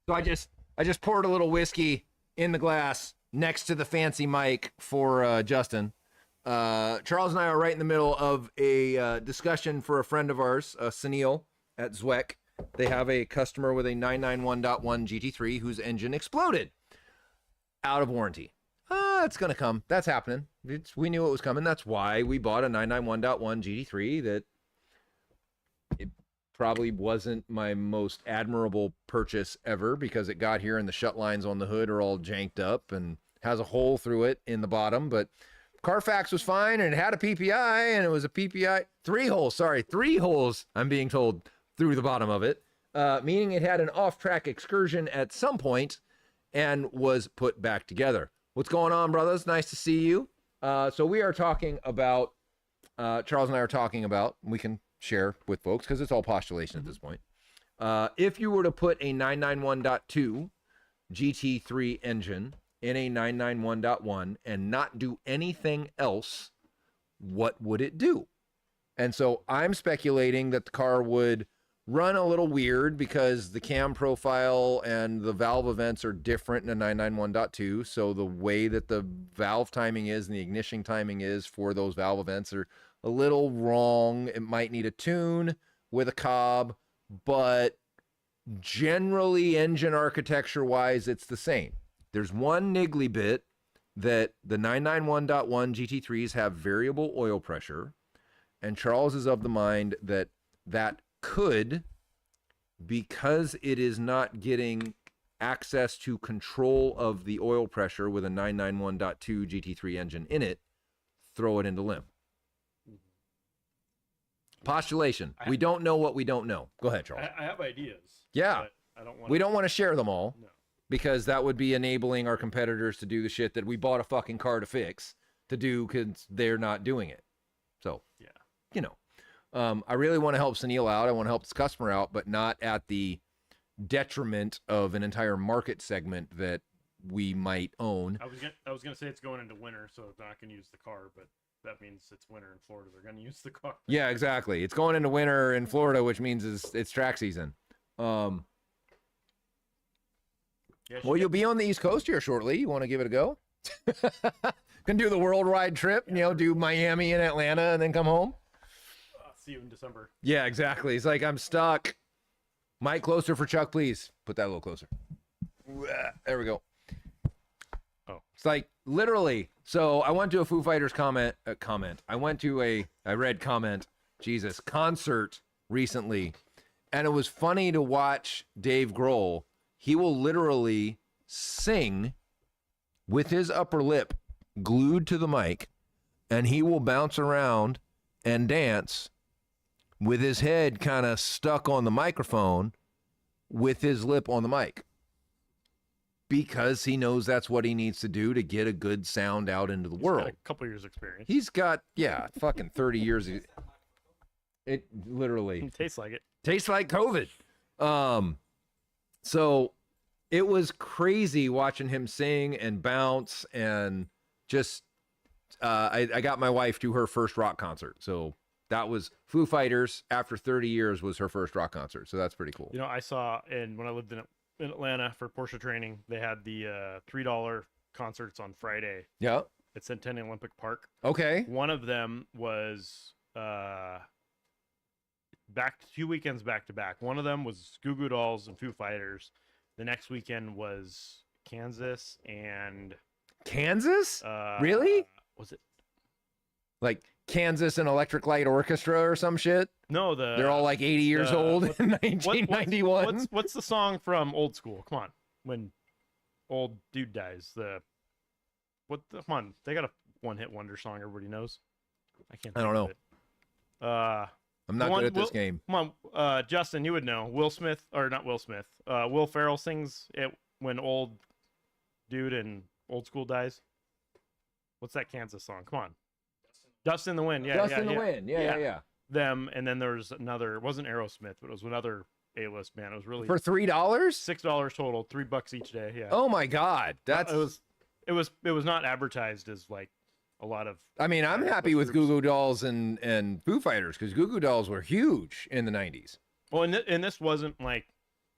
So I just poured a little whiskey in the glass next to the fancy mic for Justin. Charles and I are right in the middle of a discussion for a friend of ours, Sunil at Zweck. They have a customer with a 991.1 GT3 whose engine exploded out of warranty. It's going to come. That's happening. We knew it was coming. That's why we bought a 991.1 GT3 that it probably wasn't my most admirable purchase ever because it got here and the shut lines on the hood are all janked up and has a hole through it in the bottom. But Carfax was fine and it had a PPI and it was a PPI. Three holes, I'm being told, through the bottom of it, meaning it had an off-track excursion at some point and was put back together. What's going on, brothers? Nice to see you. So we are talking about, Charles and I are talking about, we can share with folks because it's all postulation at this point. If you were to put a 991.2 GT3 engine in a 991.1 and not do anything else, what would it do? And so I'm speculating that the car would run a little weird because the cam profile and the valve events are different in a 991.2. So the way that the valve timing is and the ignition timing is for those valve events are a little wrong. It might need a tune with a Cobb, but generally engine architecture wise, it's the same. There's one niggly bit that the 991.1 GT3s have variable oil pressure, and Charles is of the mind that that could, because it is not getting access to control of the oil pressure with a 991.2 GT3 engine in it, throw it into limp. Postulation. We don't know what we don't know. Go ahead, Charles. I have ideas. Yeah. But I don't want. We don't want to share them all. No. Because that would be enabling our competitors to do the shit that we bought a fucking car to fix to do because they're not doing it. So, yeah, you know, I really want to help Sunil out. I want to help this customer out, but not at the detriment of an entire market segment that we might own. I was gonna say it's going into winter, so they're not gonna use the car, but that means it's winter in Florida. They're gonna use the car. Yeah, exactly. It's going into winter in Florida, which means it's track season. Yeah, Well, you'll be on the East Coast here shortly. You want to give it a go? Can do the worldwide trip, you know, do Miami and Atlanta and then come home. See you in December. Yeah, exactly. It's like, I'm stuck. Mic closer for Chuck, please. Put that a little closer. There we go. Oh. It's like, literally. So I went to a Foo Fighters concert recently. And it was funny to watch Dave Grohl. He will literally sing with his upper lip glued to the mic, and he will bounce around and dance with his head kind of stuck on the microphone with his lip on the mic because he knows that's what he needs to do to get a good sound out into the world. Got a couple years experience. He's got, fucking 30 years. It literally It tastes like it. tastes like COVID. So it was crazy watching him sing and bounce and just, I got my wife to her first rock concert. So that was Foo Fighters after 30 years was her first rock concert. So that's pretty cool. You know, I saw when I lived in Atlanta for Porsche training, they had the $3 concerts on Friday Yeah. at Centennial Olympic Park. Okay. One of them was 2 weekends back to back. One of them was Goo Goo Dolls and Foo Fighters. The next weekend was Kansas and Kansas? Really? Was it? Like Kansas and Electric Light Orchestra or some shit? No, They're all like 80 years old in 1991. What's the song from Old School? Come on, when old dude dies, come on, they got a one-hit wonder song everybody knows. I don't know. I'm not good at this game. Come on, Justin, you would know. Will Ferrell sings it when old dude in Old School dies. What's that Kansas song? Come on. Dust in the Wind. Yeah, Dust in the Wind. Yeah. Them, and then there's another, it wasn't Aerosmith, but it was another A-list band. It was really for $3? $6 total, $3 each day. Yeah. Oh my God. That's it was not advertised as like a lot of. I mean, I'm happy with Goo Goo Dolls and Foo Fighters because Goo Goo Dolls were huge in the 90s. Well, and this wasn't like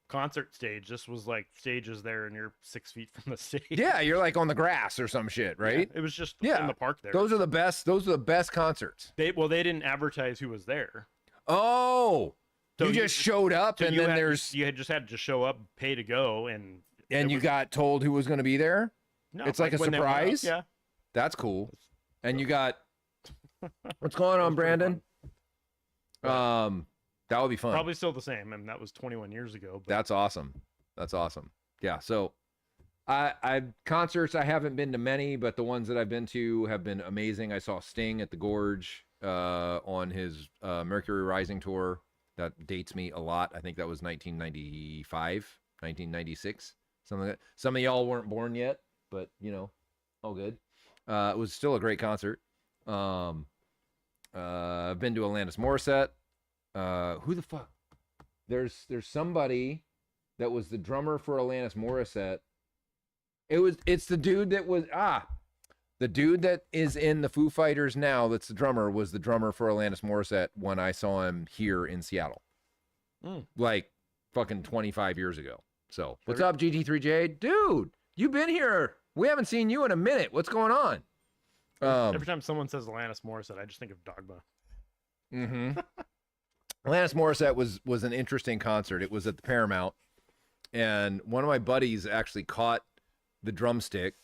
concert stage. This was like stages there, and you're 6 feet from the stage. Yeah, you're like on the grass or some shit, right? Yeah, it was just Yeah. in the park there. Those are the best. Those are the best concerts. They didn't advertise who was there. Oh, So you just showed up, So and you then had, there's you had just had to show up, pay to go, and and it you was- got told who was going to be there. no, it's like a when they went up, surprise? Yeah. That's cool. And you got what's going on, was pretty Brandon? That would be fun. Probably still the same, and that was 21 years ago. But That's awesome. That's awesome. Yeah. So, I concerts. I haven't been to many, but the ones that I've been to have been amazing. I saw Sting at the Gorge on his Mercury Rising tour. That dates me a lot. I think that was 1995, 1996, something like that. Some of y'all weren't born yet, but you know, all good. It was still a great concert. I've been to Alanis Morissette. Who the fuck? There's somebody that was the drummer for Alanis Morissette. It's the dude that was the dude that is in the Foo Fighters now. That's the drummer. Was the drummer for Alanis Morissette when I saw him here in Seattle, like fucking 25 years ago. So what's up, GT3J, dude? You've been here. We haven't seen you in a minute. What's going on? every time someone says Alanis Morissette, I just think of Dogma. Mm-hmm. Alanis Morissette was an interesting concert. It was at the Paramount, and one of my buddies actually caught the drumstick.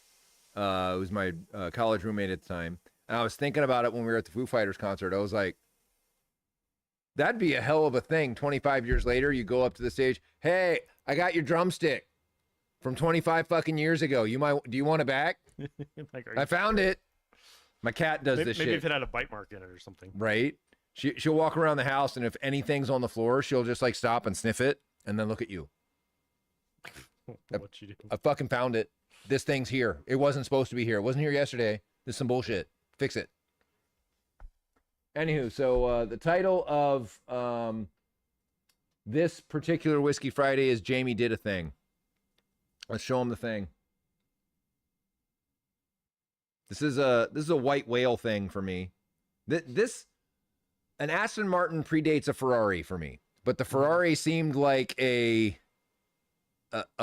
It was my college roommate at the time, and I was thinking about it when we were at the Foo Fighters concert. I was like, that'd be a hell of a thing. 25 years later, you go up to the stage. Hey, I got your drumstick from 25 fucking years ago. Do you want it back? Like, I found it. My cat does maybe, this maybe shit. if it had a bite mark in it or something. Right? She'll walk around the house, and if anything's on the floor, she'll just like stop and sniff it, and then look at you. What you do? I fucking found it. This thing's here. It wasn't supposed to be here. It wasn't here yesterday. This is some bullshit. Fix it. Anywho, so the title of this particular Whiskey Friday is Jamie Did a Thing. Let's show him the thing. This is a white whale thing for me. An Aston Martin predates a Ferrari for me, but the Ferrari seemed like a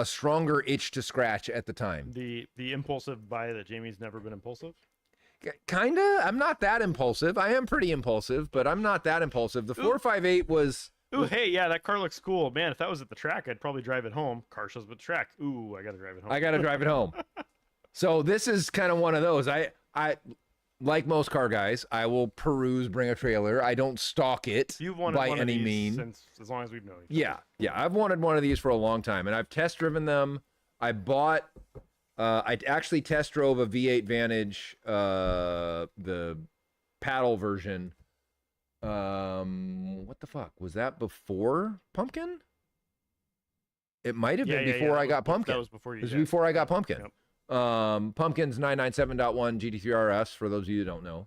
stronger itch to scratch at the time. The impulsive buy that Jamie's never been impulsive. Kinda. I'm not that impulsive. I am pretty impulsive, but I'm not that impulsive. The 458 was. Ooh, hey, yeah, that car looks cool, man. If that was at the track, I'd probably drive it home. Car shows at the track. Ooh, I gotta drive it home. I gotta drive it home. So this is kind of one of those. I like most car guys, I will peruse Bring a Trailer. I don't stalk it You've wanted by one any of these mean. since as long as we've known each other. Yeah. I've wanted one of these for a long time, and I've test driven them. I bought. I actually test drove a V8 Vantage, the paddle version. What the fuck was that before Pumpkin? It might have been before I got Pumpkin. That was before you. It was did. before I got Pumpkin. Yep. Pumpkin's 997.1 GT3 RS for those of you who don't know.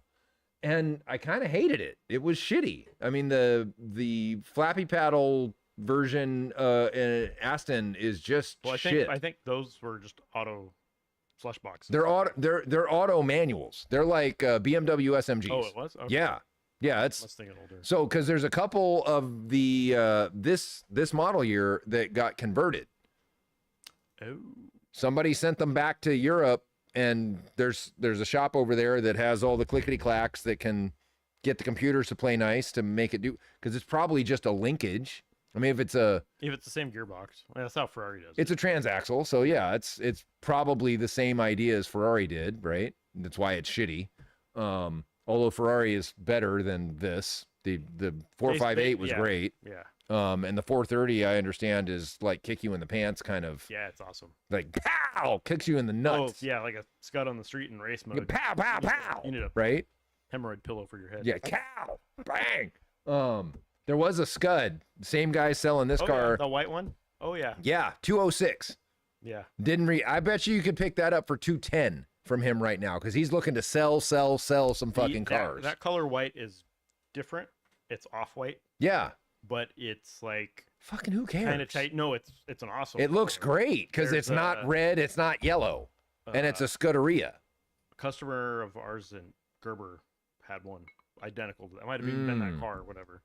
And I kind of hated it. It was shitty. I mean, the flappy paddle version in Aston is just shit. I think those were just auto slush boxes. They're auto manuals. They're like BMW SMGs. Oh, it was? Okay. Yeah. Yeah, I it's was thinking older. so because there's a couple of the this model year that got converted. Oh. Somebody sent them back to Europe, and there's a shop over there that has all the clickety clacks that can get the computers to play nice to make it do, because it's probably just a linkage. I mean, if it's the same gearbox, that's how Ferrari does. it's a transaxle, so yeah, it's probably the same idea as Ferrari did, right? That's why it's shitty. Although Ferrari is better than this. The 458 was yeah. great. Yeah. And the 430, I understand, is like kick you in the pants, kind of Yeah, it's awesome. like pow, kicks you in the nuts. Oh, yeah, like a Scud on the street in race mode. Pow, pow, pow. You need a Right? hemorrhoid pillow for your head. Yeah, cow, bang. There was a Scud. Same guy selling this Oh, car. yeah, the white one? Oh, yeah. Yeah, 206. Yeah. I bet you could pick that up for 210 from him right now, because he's looking to sell some fucking cars. That color white is different. It's off-white, Yeah. but it's like Fucking who cares? kind of tight. No, it's an awesome It looks color. great because There's it's not red, it's not yellow, and it's a Scuderia. A customer of ours in Gerber had one identical to that. Might have even been that car or whatever.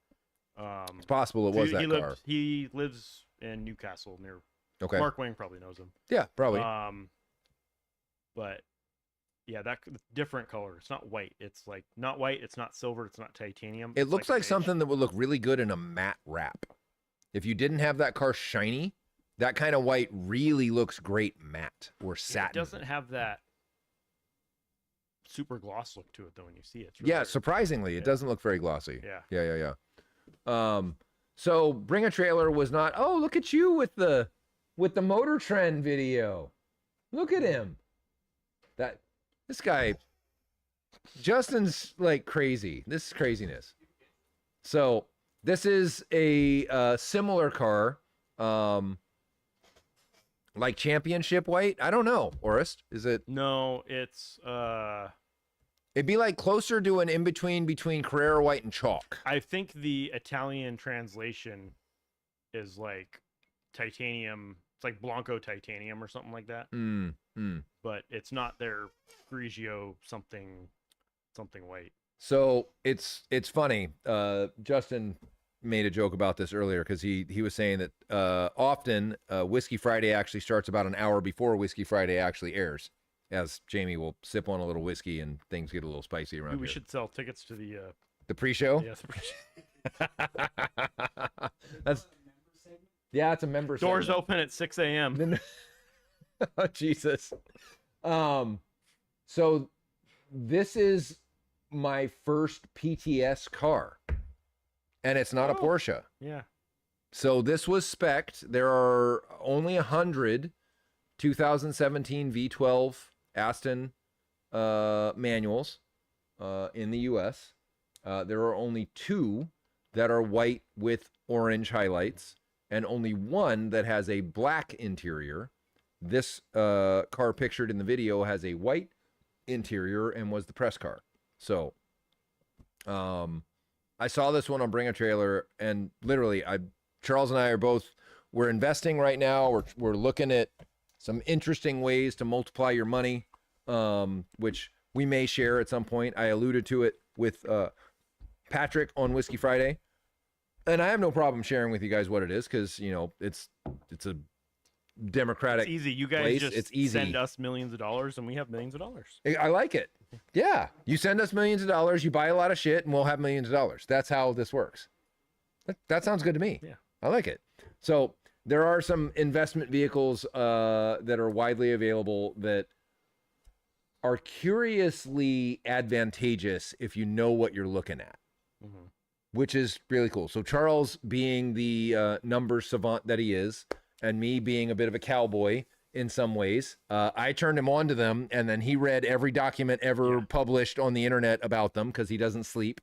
It's possible it was that car. He lives in Newcastle near. Okay. Mark Wing probably knows him. Yeah, probably. But yeah, that different color. It's not white. It's like not white. It's not silver. It's not titanium. It It's looks like beige. something that would look really good in a matte wrap. If you didn't have that car shiny, that kind of white really looks great matte or satin. It doesn't have that super gloss look to it though when you see it. It's really Yeah, weird. surprisingly, it Yeah. doesn't look very glossy. Yeah. Yeah. So Bring a Trailer was not, oh, look at you with the Motor Trend video. Look at him. This guy, Justin's like crazy. This is craziness. So this is a similar car, like Championship White. I don't know, Orest. Is it? No, it's It'd be like closer to an in-between between Carrera White and Chalk. I think the Italian translation is like titanium. It's like Blanco titanium or something like that. But it's not their Grigio something white. So it's funny. Justin made a joke about this earlier because he was saying that often Whiskey Friday actually starts about an hour before Whiskey Friday actually airs, as Jamie will sip on a little whiskey and things get a little spicy around We here. should sell tickets to the The pre-show? yeah, the That's it's a member doors segment. open at 6 a.m. Oh, Jesus. So this is my first PTS car, and it's not a Oh. Porsche. Yeah. So this was spec'd. There are only 100 2017 V12 Aston manuals in the U.S. There are only 2 that are white with orange highlights, and only 1 that has a black interior. This car pictured in the video has a white interior and was the press car. So I saw this one on Bring a Trailer, and literally Charles and I we're investing right now. We're looking at some interesting ways to multiply your money, which we may share at some point. I alluded to it with Patrick on Whiskey Friday, and I have no problem sharing with you guys what it is, because it's a democratic. It's easy. You guys place. just It's easy. send us millions of dollars, and we have millions of dollars. I like it. Yeah, you send us millions of dollars, you buy a lot of shit, and we'll have millions of dollars. That's how this works. That sounds good to me. Yeah. I like it. So there are some investment vehicles that are widely available that are curiously advantageous if you know what you're looking at, which is really cool. So Charles, being the numbers savant that he is, and me being a bit of a cowboy in some ways, I turned him on to them, and then he read every document ever published on the internet about them because he doesn't sleep.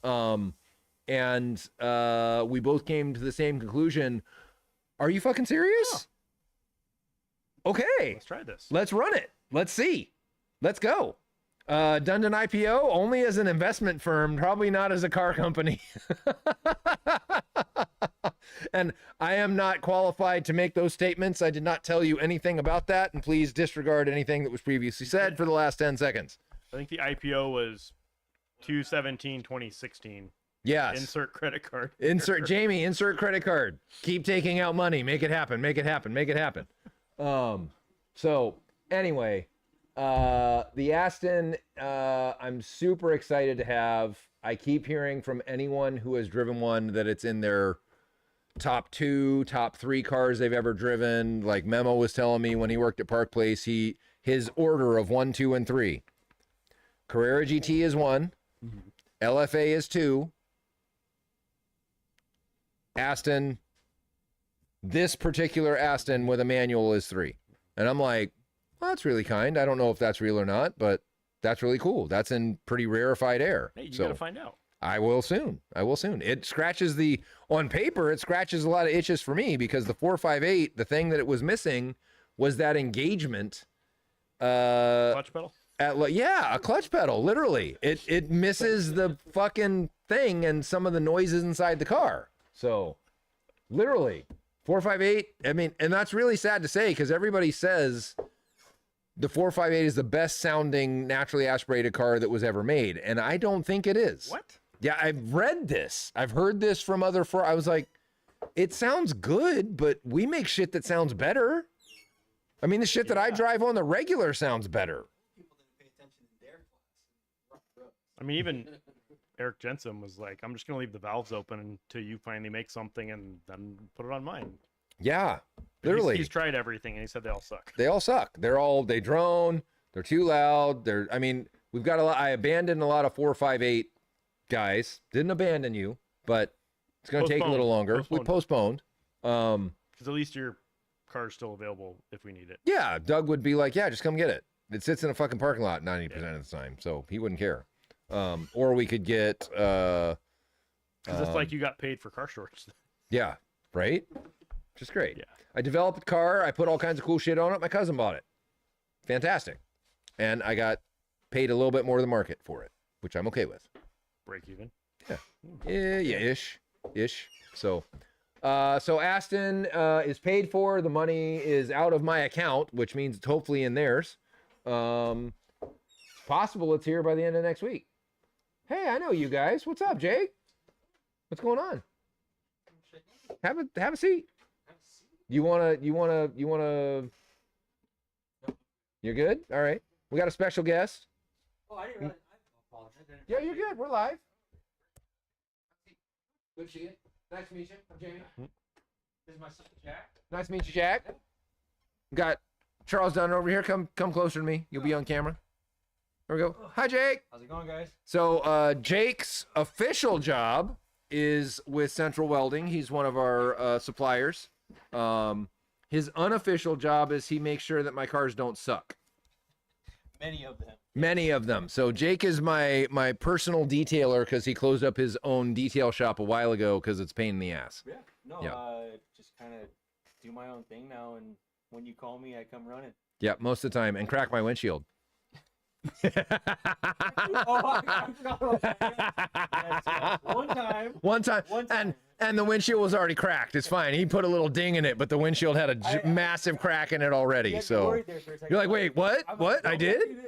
And we both came to the same conclusion. Are you fucking serious? Okay. Let's try this. Let's run it. Let's see. Let's go. Dundon IPO only as an investment firm, probably not as a car company. And I am not qualified to make those statements. I did not tell you anything about that, and please disregard anything that was previously said for the last 10 seconds. I think the IPO was 2/17/2016. Yes. Insert credit card. Insert Jamie, insert credit card. Keep taking out money. Make it happen. Make it happen. Make it happen. So anyway, the Aston, I'm super excited to have. I keep hearing from anyone who has driven one that it's in their top 2, top 3 cars they've ever driven. Like Memo was telling me when he worked at Park Place, his order of 1, 2, and 3. Carrera GT is 1. LFA is 2. Aston, this particular Aston with a manual is 3. And I'm like, well, that's really kind. I don't know if that's real or not, but that's really cool. That's in pretty rarefied air. Hey, you So gotta find out. I will soon. It scratches on paper, it scratches a lot of itches for me, because the 458, the thing that it was missing was that engagement. Clutch pedal. A clutch pedal, literally. It misses the fucking thing and some of the noises inside the car. So, literally, 458, I mean, and that's really sad to say, because everybody says the 458 is the best sounding naturally aspirated car that was ever made, and I don't think it is. What? Yeah, I've read this. I've heard this from other. I was like, it sounds good, but we make shit that sounds better. I mean, the shit that I drive on the regular sounds better. People didn't pay attention in their class. I mean, even Eric Jensen was like, I'm just going to leave the valves open until you finally make something and then put it on mine. Yeah, literally. He's tried everything and he said they all suck. They all suck. They drone. They're too loud. I mean, we've got a lot. I abandoned a lot of 458 guys. Didn't abandon you, but it's going to take a little longer. We postponed. Because at least your car's still available if we need it. Yeah, Doug would be like, yeah, just come get it. It sits in a fucking parking lot 90% of the time, so he wouldn't care. Or we could get. Because it's like you got paid for car storage. Yeah, right? Which is great. Yeah. I developed a car. I put all kinds of cool shit on it. My cousin bought it. Fantastic. And I got paid a little bit more than market for it, which I'm okay with. Break even. Yeah, ish. So Aston is paid for. The money is out of my account, which means it's hopefully in theirs. It's possible it's here by the end of next week. Hey, I know you guys. What's up, Jake? What's going on? Have a seat. You wanna? You're good. All right. We got a special guest. Oh, I didn't realize. I apologize. Yeah, you're good. We're live. Good to see you. Nice to meet you. I'm Jamie. This is my son, Jack. Nice to meet you, Jack. Got Charles Dunn over here. Come closer to me. You'll be on camera. There we go. Hi, Jake. How's it going, guys? So Jake's official job is with Central Welding. He's one of our suppliers. His unofficial job is he makes sure that my cars don't suck. Many of them. So Jake is my personal detailer because he closed up his own detail shop a while ago because it's a pain in the ass. Yeah. No, Yeah. just kind of do my own thing now, and when you call me, I come running. Yeah, most of the time, and crack my windshield. Oh, I forgot about that. Yes, One time. And the windshield was already cracked. It's fine. He put a little ding in it, but the windshield had a massive crack in it already. So you're like, wait, what? What? I did?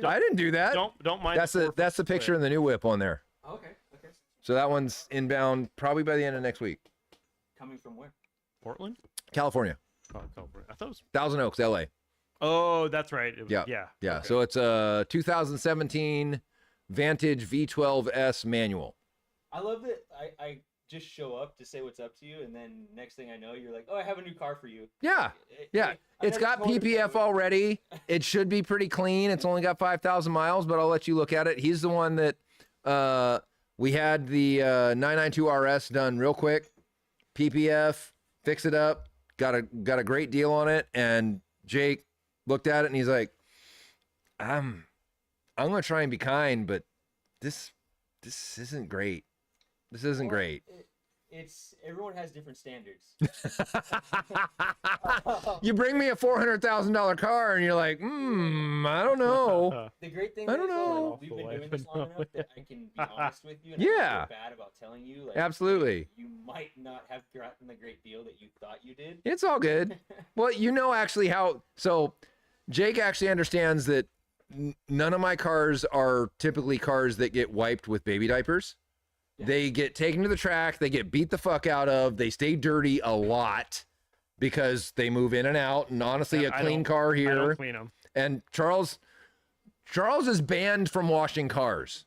I didn't do that. Don't mind. That's the picture in the new whip on there. Okay. So that one's inbound probably by the end of next week. Coming from where? Portland? California. Oh, California. I thought it was. Thousand Oaks, LA. Oh, that's right. It was, Yeah. Yeah. Okay. So it's a 2017 Vantage V12S manual. I love that I just show up to say what's up to you, and then next thing I know, you're like, oh, I have a new car for you. Yeah. It's got PPF already. It should be pretty clean. It's only got 5,000 miles, but I'll let you look at it. He's the one that we had the 992 RS done real quick. PPF, fix it up, got a great deal on it, and Jake looked at it and he's like, I'm gonna try and be kind, but this isn't great. This isn't great. It's everyone has different standards. You bring me a $400,000 car and you're like, I don't know. The great thing I don't is, know. we've been doing this long enough that I can be honest with you. And Yeah. I don't feel bad about telling you. Like, Absolutely. You might not have gotten the great deal that you thought you did. It's all good. Well, you know actually how. So Jake actually understands that none of my cars are typically cars that get wiped with baby diapers. Yeah. They get taken to the track. They get beat the fuck out of. They stay dirty a lot because they move in and out. And honestly, a clean car here. I don't clean them. And Charles is banned from washing cars.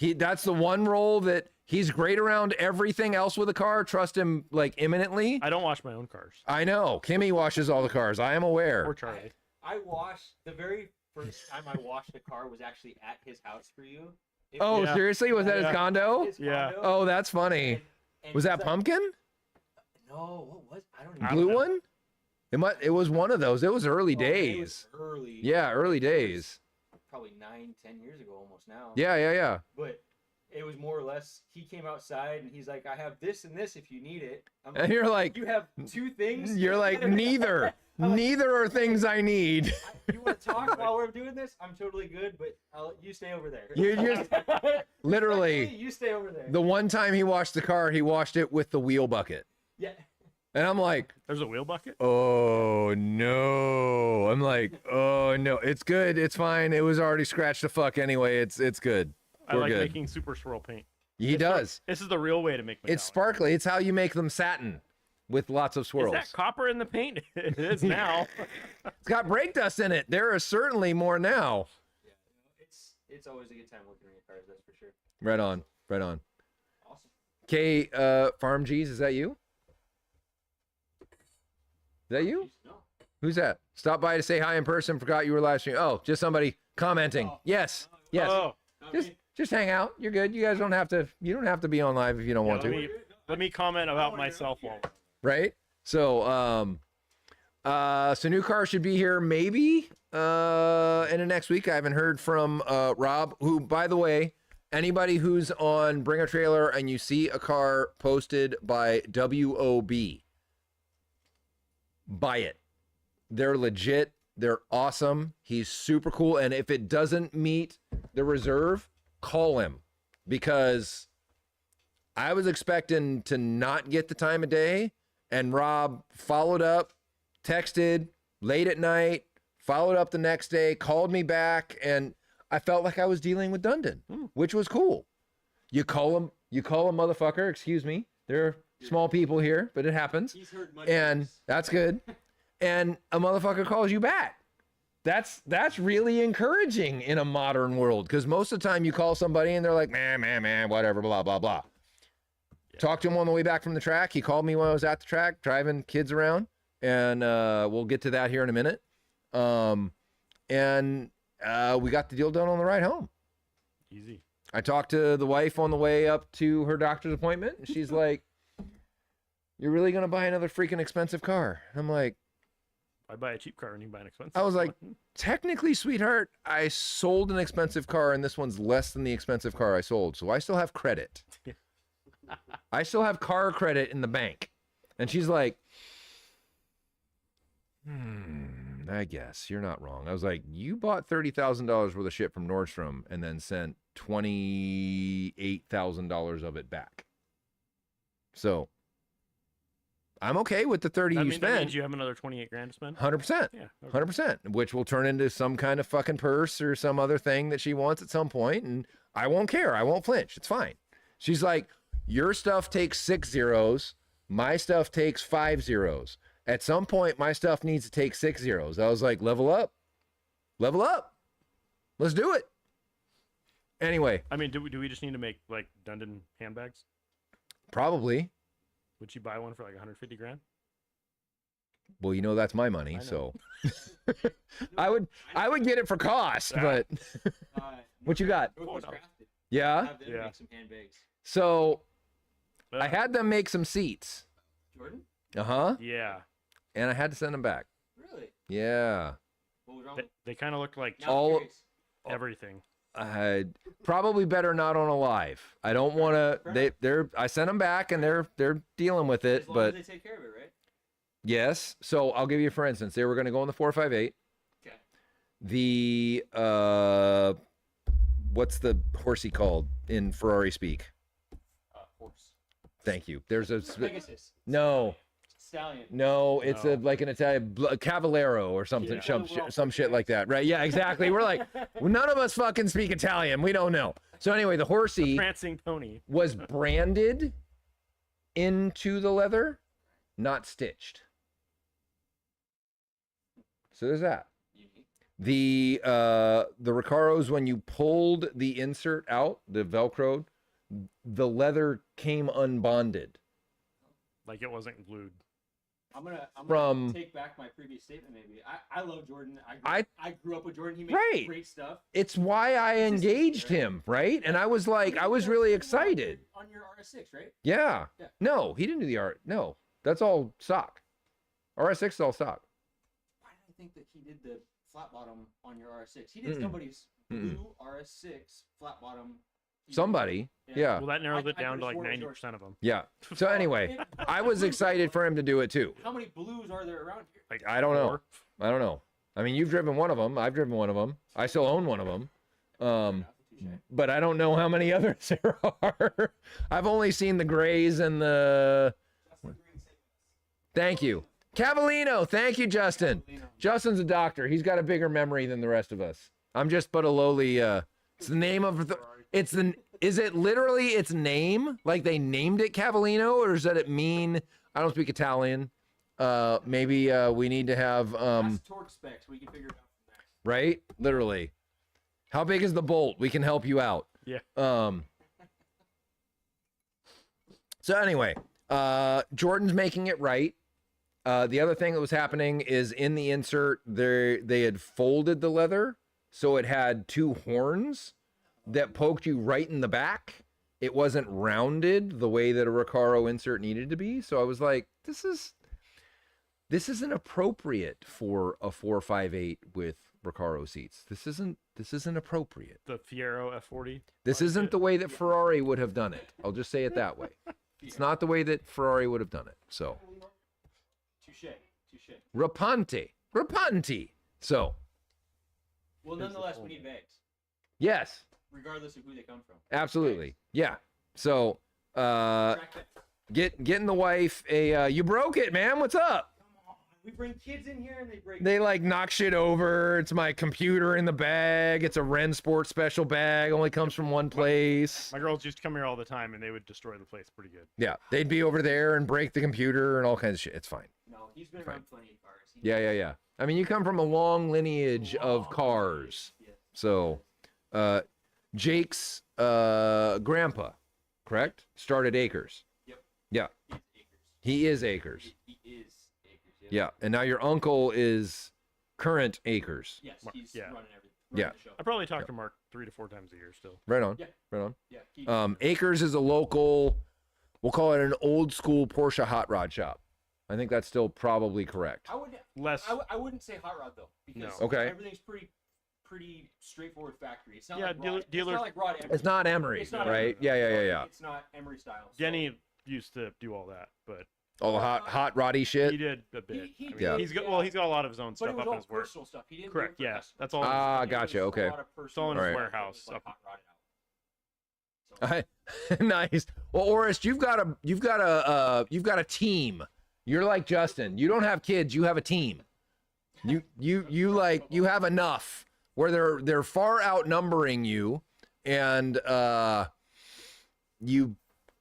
That's the one role that he's great around everything else with a car. Trust him like imminently. I don't wash my own cars. I know. Kimmy washes all the cars. I am aware. Or Charlie. I washed the very first time I washed a car was actually at his house for you. Yeah. Seriously? Was that his condo? Yeah. Oh, that's funny. And was that like, Pumpkin? No, what was? I don't even Blue know. one? It was one of those. It was early Oh, days. it was early. Yeah, early days. Probably 9-10 years ago almost now. Yeah. But it was more or less, he came outside and he's like, I have this and this if you need it. I'm And you're like, you have two things? you're like, neither. Neither are things I need. You want to talk while we're doing this? I'm totally good, but you stay over there. You literally, you stay over there. the one time he washed the car, he washed it with the wheel bucket. Yeah. And I'm like, There's a wheel bucket? oh no. I'm like, oh no. It's good. It's fine. It was already scratched the fuck anyway. It's good. I We're like good. making super swirl paint. He does. This is the real way to make metallic. It's sparkly. It's how you make them satin with lots of Is swirls. that copper in the paint? It is now. It's got brake dust in it. There are certainly more now. Yeah, it's always a good time working on your cars. That's for sure. Right on. Right on. Awesome. Okay, Farm G's, is that you? Is that you? No. Who's that? Stop by to say hi in person. Forgot you were live streaming. Oh, just somebody commenting. Oh. Yes. Yes. Oh, Just hang out. You're good. You guys don't have to. You don't have to be on live if you don't yeah, want to. let me comment about myself while. Right. So so new car should be here maybe in the next week. I haven't heard from Rob, who, by the way, anybody who's on Bring a Trailer and you see a car posted by WOB, buy it. They're legit. They're awesome. He's super cool. And if it doesn't meet the reserve, call him, because I was expecting to not get the time of day, and Rob followed up, texted late at night, followed up the next day, called me back, and I felt like I was dealing with Dundon, which was cool. You call him motherfucker, excuse me. There are small people here, but it happens. He's heard much And worse. that's good. And a motherfucker calls you back. That's really encouraging in a modern world, because most of the time you call somebody and they're like, man, whatever, blah, blah, blah. Yeah. Talked to him on the way back from the track. He called me when I was at the track driving kids around, and we'll get to that here in a minute. And we got the deal done on the ride home. Easy. I talked to the wife on the way up to her doctor's appointment, and she's like, "You're really gonna buy another freaking expensive car?" I'm like, I buy a cheap car and you buy an expensive. I was like, one. technically, sweetheart, I sold an expensive car, and this one's less than the expensive car I sold, so I still have credit. I still have car credit in the bank. And she's like, I guess you're not wrong. I was like, you bought $30,000 worth of shit from Nordstrom and then sent $28,000 of it back. So I'm okay with the 30 that you means, that spend. means you have another 28 grand to spend. 100%. Yeah. Okay. 100%, which will turn into some kind of fucking purse or some other thing that she wants at some point, and I won't care. I won't flinch. It's fine. She's like, your stuff takes 6 zeros. My stuff takes 5 zeros. At some point, my stuff needs to take 6 zeros. I was like, level up. Level up. Let's do it. Anyway, I mean, do we just need to make like Dundon handbags? probably. Would you buy one for like 150 grand? Well, you know that's my money, I know. so I would get it for cost, but what you got? Northwest Oh, no. Crafted. Yeah. Have them Yeah. make some handbags. So I had them make some seats. Jordan? Uh-huh. Yeah. And I had to send them back. Really? Yeah. What was wrong? They kind of look like Now I'm all- curious. everything. Probably better not on a live. I don't want to. I sent them back, and they're dealing with it. As long But as they take care of it, right? yes. So I'll give you, for instance, they were going to go on the 458. Okay. The what's the horsey called in Ferrari speak? Horse. Thank you. There's a Pegasus. no. Stallion. No, it's No. like an Italian Cavallero or something, Yeah. some shit like that, right? Yeah, exactly. We're like, none of us fucking speak Italian. We don't know. So anyway, the horsey Prancing pony. was branded into the leather, not stitched. So there's that. Unique. The Recaros, when you pulled the insert out, the Velcro, the leather came unbonded. Like it wasn't glued. I'm gonna From- take back my previous statement. Maybe I love Jordan. I grew up with Jordan. He makes Right. great stuff. It's why I engaged him, right? And I was like, I was really excited. On your RS6, right? Yeah. Yeah. No, he didn't do the art. No, that's all stock. RS6 is all stock. Why did I think that he did the flat bottom on your RS6? He did Mm-mm. somebody's Mm-mm. blue RS6 flat bottom. Somebody. Yeah. Well, that narrows I- it I down to could've like sworn it was 90% of them. Yeah. So anyway, I was excited for him to do it too. How many blues are there around here? Like I don't know. 4. I don't know. I mean, you've driven one of them. I've driven one of them. I still own one of them. Touche. But I don't know how many others there are. I've only seen the grays and the. Thank you. Cavallino. Thank you, Justin. Justin's a doctor. He's got a bigger memory than the rest of us. I'm just but a lowly. It's the name of the. is it literally its name? Like they named it Cavallino, or does that it mean? I don't speak Italian. Maybe we need to have Ask torque specs. We can figure it out from there. right? Literally. How big is the bolt? We can help you out. Yeah. So anyway, Jordan's making it right. The other thing that was happening is in the insert, they had folded the leather, so it had two horns that poked you right in the back. It wasn't rounded the way that a Recaro insert needed to be. So I was like, this isn't appropriate for a 458 with Recaro seats. This isn't appropriate. The Fiero F40. This isn't the way that Ferrari would have done it. I'll just say it that way. It's not the way that Ferrari would have done it. So Touche. Rapunti. So Well, nonetheless, we need bags, yes, regardless of who they come from. absolutely. Yeah. So Track that. getting the wife a you broke it, man. What's up? Come on. We bring kids in here and they break. They like knock shit over. It's my computer in the bag. It's a Ren Sport special bag. Only comes from one place. My girls used to come here all the time, and they would destroy the place pretty good. Yeah, they'd be over there and break the computer and all kinds of shit. It's fine. No, he's been around plenty of cars. Yeah. I mean, you come from a long lineage of cars. Yeah. So, Jake's grandpa, correct? Started Acres. Yep. Yeah, He is Acres. he is Acres. He is Acres. Yep. Yeah, and now your uncle is current Acres. Yes, he's Yeah. running everything. Yeah. Running the show. I probably talk to Mark 3 to 4 times a year still. Right on. Yeah. Right on. Yeah. Acres is a local, we'll call it an old school Porsche hot rod shop. I think that's still probably correct. Less. I wouldn't say hot rod though, because No. Okay. everything's pretty straightforward factory. It's not Yeah, like dealer- Rod, dealers- It's not like Rod Emery. It's not Emery, It's not right? Emery. Yeah. It's not Emery style. So Denny used to do all that, but All the hot roddy he shit. did a bit. He I mean, did, he's got he's got a lot of his own But stuff it was up all in his work. personal stuff. He didn't Correct, do it for yeah, customers. that's all. Ah, It was gotcha, a okay. lot of It's all in his personal warehouse stuff, like up- hot rodded out. So, Nice. Well, Orest, you've got a team. You're like Justin. You don't have kids. You have a team. You have enough where they're far outnumbering you, and you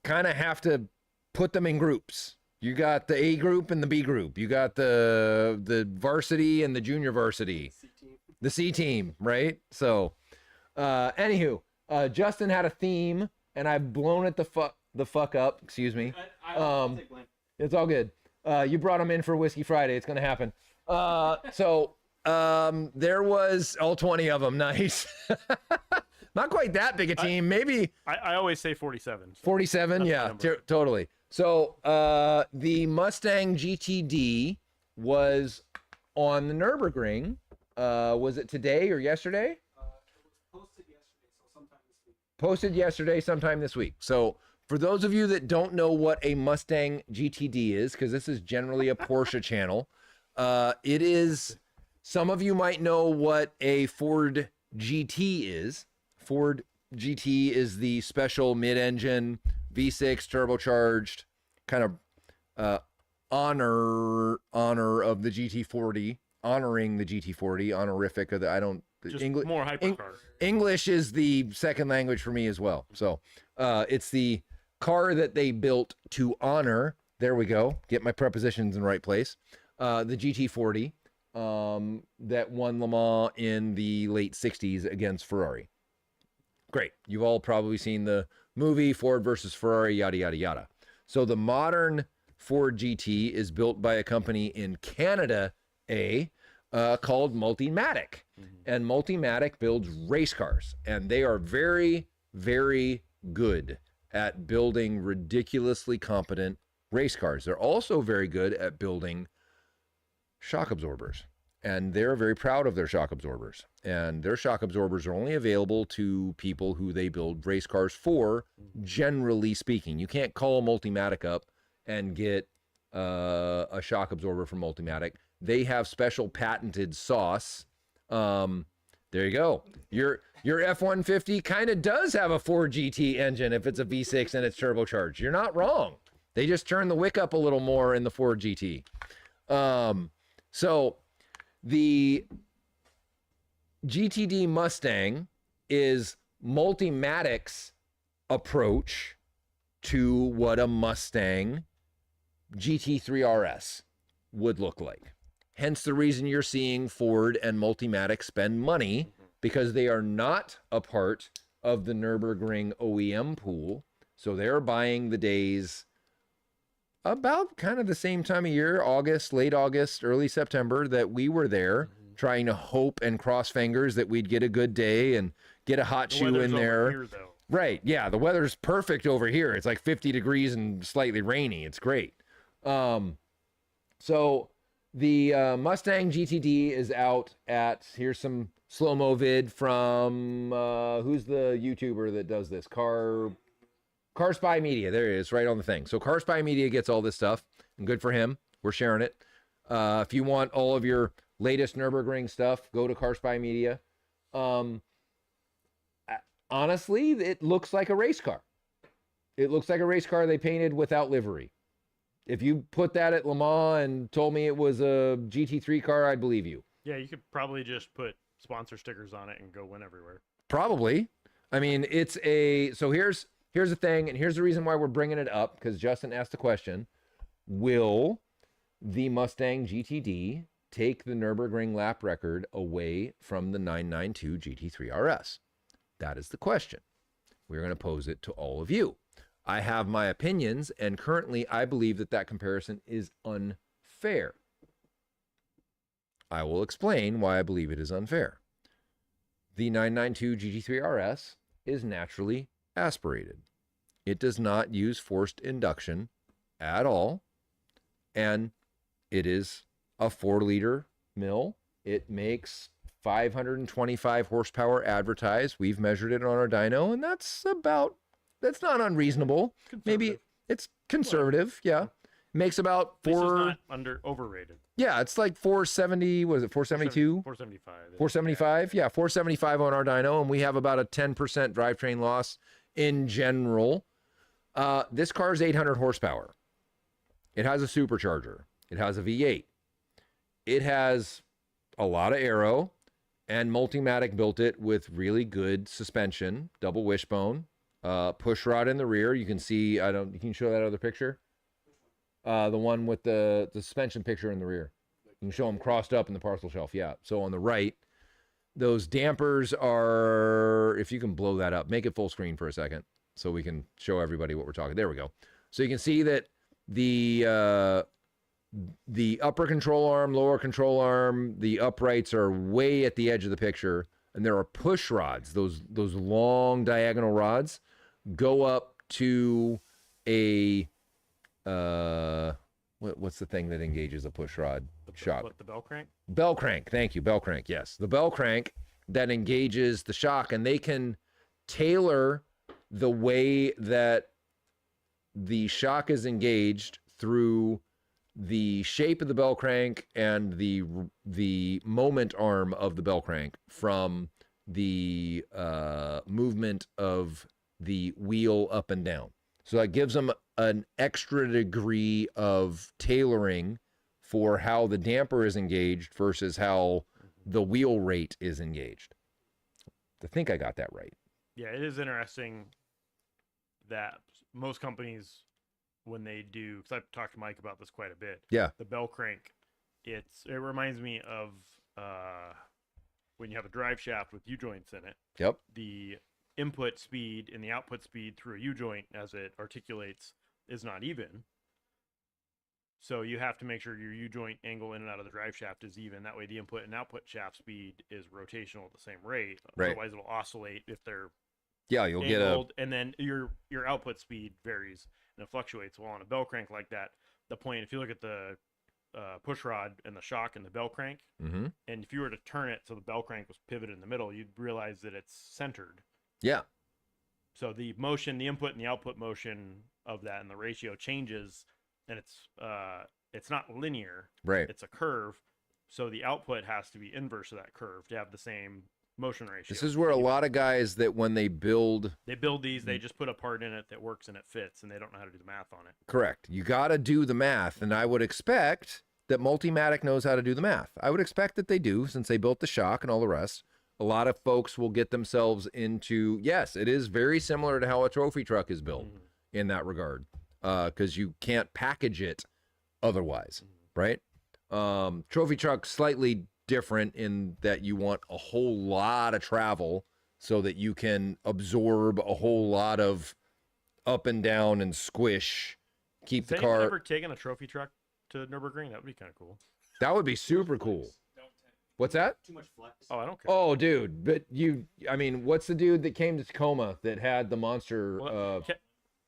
kind of have to put them in groups. You got the A group and the B group. You got the varsity and the junior varsity. The C team, right? So, anywho, Justin had a theme, and I've blown it the fuck up. Excuse me. I'll take blame. It's all good. You brought him in for Whiskey Friday. It's gonna happen. There was all 20 of them. Nice. Not quite that big a team. Maybe I always say 47. 47. That's Yeah, my number. totally. So the Mustang GTD was on the Nürburgring. Was it today or yesterday? Posted yesterday, sometime this week. So for those of you that don't know what a Mustang GTD is, because this is generally a Porsche channel, it is, some of you might know what a Ford GT is. Ford GT is the special mid-engine V6 turbocharged kind of honor of the GT40, honoring the GT40, honorific of the, I don't, Just more hypercar. English is the second language for me as well. So it's the car that they built to honor, there we go, get my prepositions in the right place, the GT40 that won Le Mans in the late 60s against Ferrari. Great. You've all probably seen the movie Ford versus Ferrari, yada, yada, yada. So the modern Ford GT is built by a company in Canada, called Multimatic. And Multimatic builds race cars, and they are very, very good at building ridiculously competent race cars. They're also very good at building shock absorbers, and they're very proud of their shock absorbers. And their shock absorbers are only available to people who they build race cars for, generally speaking. You can't call Multimatic up and get a shock absorber from Multimatic. They have special patented sauce. There you go. Your F-150 kind of does have a Ford GT engine if it's a V6 and it's turbocharged. You're not wrong. They just turn the wick up a little more in the Ford GT. So the GTD Mustang is Multimatic's approach to what a Mustang GT3 RS would look like. Hence the reason you're seeing Ford and Multimatic spend money, because they are not a part of the Nürburgring OEM pool. So they're buying the days about kind of the same time of year, August, late August, early September, that we were there, trying to hope and cross fingers that we'd get a good day and get a hot shoe in there. Here, though. Right. Yeah. The weather's perfect over here. It's like 50 degrees and slightly rainy. It's great. So the Mustang GTD is out at, here's some slow-mo vid from, who's the YouTuber that does this? Car Spy Media. There it is, right on the thing. So Car Spy Media gets all this stuff, and good for him. We're sharing it. If you want all of your latest Nürburgring stuff, go to Car Spy Media. Honestly, it looks like a race car. It looks like a race car they painted without livery. If you put that at Le Mans and told me it was a GT3 car, I'd believe you. Yeah, you could probably just put sponsor stickers on it and go win everywhere. Probably. I mean, it's a, so here's the thing, and here's the reason why we're bringing it up, because Justin asked the question, will the Mustang GTD take the Nürburgring lap record away from the 992 GT3 RS? That is the question. We're going to pose it to all of you. I have my opinions, and currently I believe that that comparison is unfair. I will explain why I believe it is unfair. The 992 GT3 RS is naturally aspirated. It does not use forced induction at all, and it is a 4-liter mill. It makes 525 horsepower advertised. We've measured it on our dyno, and that's not unreasonable. Maybe it's conservative. Yeah. Makes about This is 4. not overrated. Yeah, it's like 470. Was it 472? 475. 475. Yeah, 475 on our dyno, and we have about a 10% drivetrain loss in general. This car is 800 horsepower. It has a supercharger. It has a V8. It has a lot of aero, and Multimatic built it with really good suspension, double wishbone, push rod in the rear. You can see, you can show that other picture. The one with the suspension picture in the rear. You can show them crossed up in the parcel shelf. Yeah. So on the right, those dampers are, if you can blow that up, make it full screen for a second so we can show everybody what we're talking. There we go. So you can see that the upper control arm, lower control arm, the uprights are way at the edge of the picture, and there are push rods. Those long diagonal rods go up to a what's the thing that engages a push rod shock? What, the bell crank? Bell crank. Thank you. Bell crank. Yes. The bell crank that engages the shock, and they can tailor the way that the shock is engaged through the shape of the bell crank and the moment arm of the bell crank from the movement of the wheel up and down. So that gives them an extra degree of tailoring for how the damper is engaged versus how the wheel rate is engaged. I think I got that right. Yeah, it is interesting that most companies, when they do, because I've talked to Mike about this quite a bit. Yeah. The bell crank, it reminds me of when you have a drive shaft with U-joints in it. Yep. The input speed and the output speed through a U-joint as it articulates is not even. So you have to make sure your U-joint angle in and out of the drive shaft is even. That way the input and output shaft speed is rotational at the same rate. Right. Otherwise it'll oscillate if they're Yeah, you'll angled, and then your output speed varies and it fluctuates. Well, on a bell crank like that, the point, if you look at the push rod and the shock and the bell crank, Mm-hmm. and if you were to turn it so the bell crank was pivoted in the middle, you'd realize that it's centered. Yeah. So the motion, the input and the output motion of that and the ratio changes, and it's not linear. Right. It's a curve. So the output has to be inverse of that curve to have the same motion ratio. This is where a lot of guys that when they build these, they just put a part in it that works and it fits, and they don't know how to do the math on it. correct. You got to do the math, and I would expect that Multimatic knows how to do the math. I would expect that they do, since they built the shock and all the rest. A lot of folks will get themselves into, yes, it is very similar to how a trophy truck is built in that regard, because you can't package it otherwise, right? Trophy truck slightly different in that you want a whole lot of travel so that you can absorb a whole lot of up and down and squish, keep the Has anyone car. ever taken a trophy truck to Nürburgring? That would be kind of cool. That would be super cool. What's that? Too much flex. Oh, I don't care. Oh, dude, but I mean, what's the dude that came to Tacoma that had the monster? Well,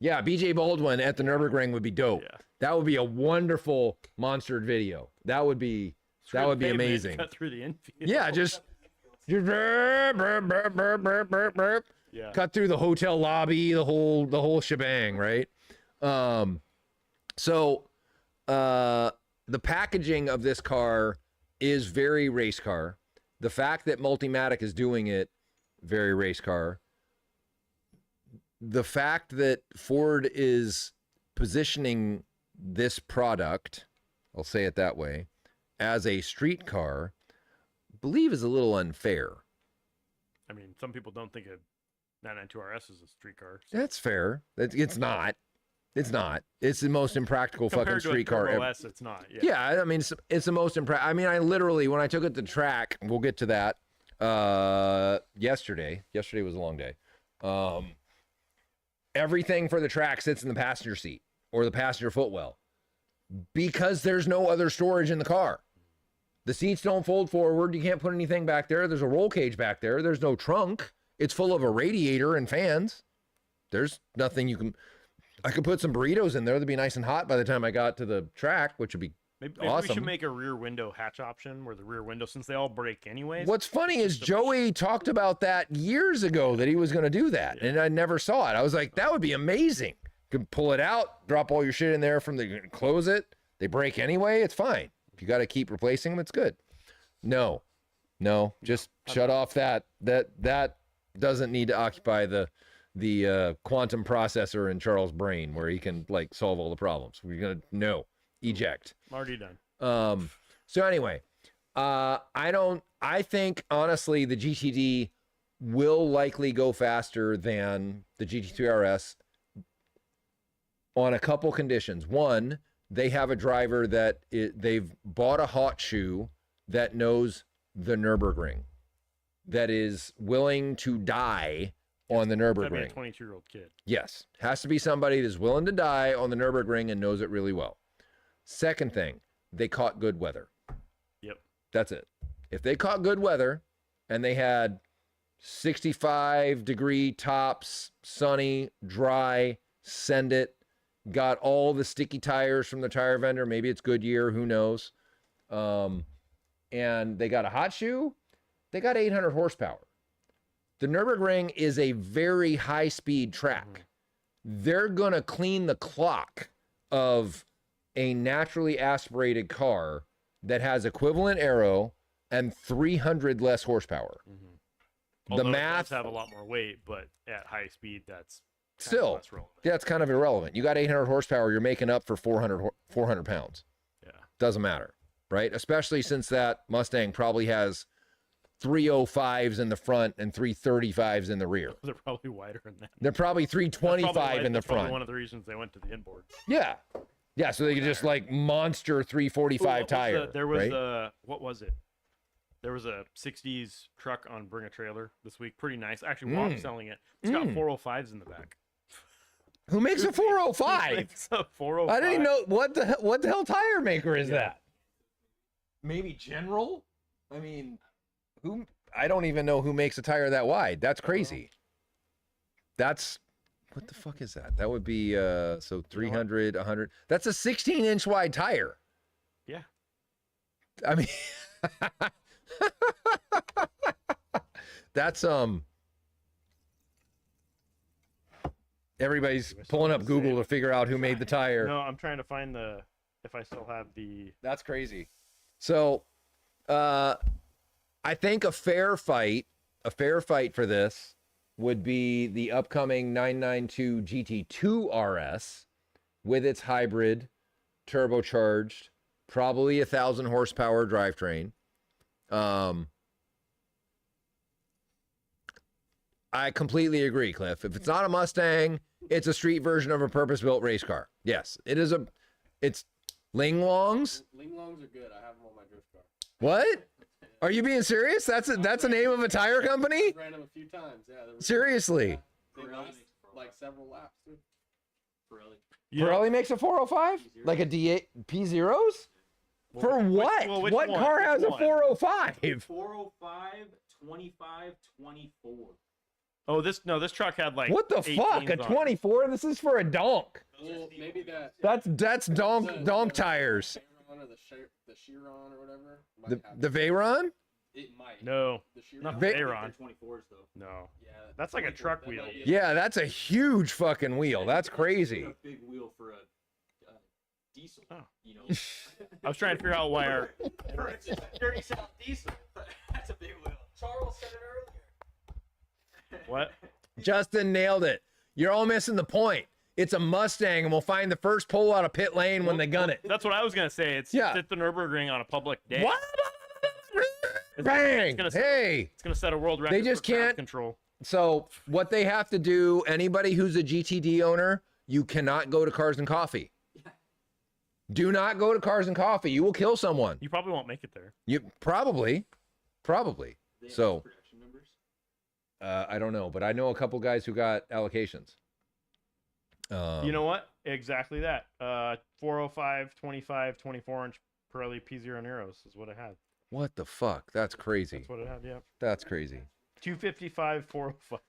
Yeah, BJ Baldwin at the Nürburgring would be dope. yeah. That would be a wonderful monstered video. That would be Screw the pavement, amazing. Cut through the infield. Yeah, just burp, burp, burp, burp, burp, burp, burp. Yeah. Cut through the hotel lobby, the whole shebang, right? So the packaging of this car is very race car. The fact that Multimatic is doing it, very race car. The fact that Ford is positioning this product, I'll say it that way, as a street car, I believe is a little unfair. I mean, some people don't think a 992 RS is a street car. So. That's fair. It's not. It's not. It's the most impractical fucking Compared to a street car Turbo ever. S, it's not. Yeah. Yeah, I mean, it's the most impractical. I mean, I literally, when I took it to track, we'll get to that, yesterday was a long day. Everything for the track sits in the passenger seat or the passenger footwell because there's no other storage in the car. The seats don't fold forward. You can't put anything back there. There's a roll cage back there. There's no trunk. It's full of a radiator and fans. There's nothing you can... I could put some burritos in there. They'd be nice and hot by the time I got to the track, which would be Maybe awesome. we should make a rear window hatch option where the rear window, since they all break anyways. What's funny is Joey talked about that years ago that he was going to do that, and I never saw it. I was like, that would be amazing. You can pull it out, drop all your shit in there close it. They break anyway. It's fine. If you got to keep replacing them, it's good. No, just shut off that doesn't need to occupy the quantum processor in Charles' brain where he can like solve all the problems. We're gonna eject. I'm already done. So anyway, I think honestly the GTD will likely go faster than the GT3 RS on a couple conditions. One, they have a driver that they've bought a hot shoe that knows the Nürburgring, that is willing to die on the That'd be a Nürburgring. 22-year-old kid. Yes, has to be somebody that's willing to die on the Nürburgring and knows it really well. Second thing, they caught good weather. Yep. That's it. If they caught good weather and they had 65-degree tops, sunny, dry, send it, got all the sticky tires from the tire vendor, maybe it's Goodyear, who knows, and they got a hot shoe, they got 800 horsepower. The Nürburgring is a very high-speed track. They're going to clean the clock of a naturally aspirated car that has equivalent aero and 300 less horsepower. Although math- it does have a lot more weight, but at high speed, that's kind of Still, less relevant. that's kind of irrelevant. You got 800 horsepower, you're making up for 400 pounds. Yeah. Doesn't matter, right? Especially since that Mustang probably has 305s in the front and 335s in the rear. They're probably wider than that. They're probably 325 in the That's probably front. one of the reasons they went to the inboard. Yeah. Yeah, so they could just like monster 345 tire. There was right? a, what was it? There was a 60s truck on Bring a Trailer this week. Pretty nice. Actually, Wong's selling it. It's got 405s in the back. Who makes a 405? It's a 405. I didn't even know what the hell tire maker is that? Maybe General? I mean, who? I don't even know who makes a tire that wide. That's crazy. That's what the fuck is that? That would be so 300, 100. That's a 16-inch wide tire. Yeah. I mean, that's everybody's pulling up Google to figure out who made the tire. No, I'm trying to find if I still have the. That's crazy. So, I think a fair fight for this would be the upcoming 992 GT2 RS with its hybrid, turbocharged, probably 1,000 horsepower drivetrain. I completely agree, Cliff. If it's not a Mustang, it's a street version of a purpose-built race car. Yes, it's Ling Longs. Ling Longs are good. I have them on my drift car. What? Are you being serious? That's a name of a tire company? I ran them a few times. Yeah. Seriously. They last like several laps, dude. Pirelli. Yeah. Pirelli makes a 405? Like a D8 P0s? For what? which What one? car Which has a one? 405? 405, 25, 24. Oh, this truck had like What the 18s fuck? A on it. 24? This is for a donk. Well, maybe that. That's donk tires. Veyron or the Chiron or whatever. might The have the Veyron? It might. No, The Chiron. not Ve- Veyron. 24s though. No, Yeah. that's like a 24. truck That wheel. might be a- Yeah, that's a huge fucking wheel. That's crazy. A big wheel for a diesel. Oh. You know. I was trying to figure out why our For a 30 cent diesel. That's a big wheel. Charles said it earlier. what? Justin nailed it. You're all missing the point. It's a Mustang, and we'll find the first pole out of pit lane when they gun it. That's what I was gonna say. It's Yeah. at the Nürburgring on a public day. What? Bang! gonna- Hey! It's gonna set a world record. just for crowd can't- control. So what they have to do, anybody who's a GTD owner, you cannot go to Cars and Coffee. Do not go to Cars and Coffee. You will kill someone. You probably won't make it there. You probably. They have So production numbers. I don't know, but I know a couple guys who got allocations. You know what? Exactly that. 405, 25, 24-inch Pirelli P0 Neros is what it had. What the fuck? That's crazy. That's what it had. Yeah. That's crazy. 255, 405.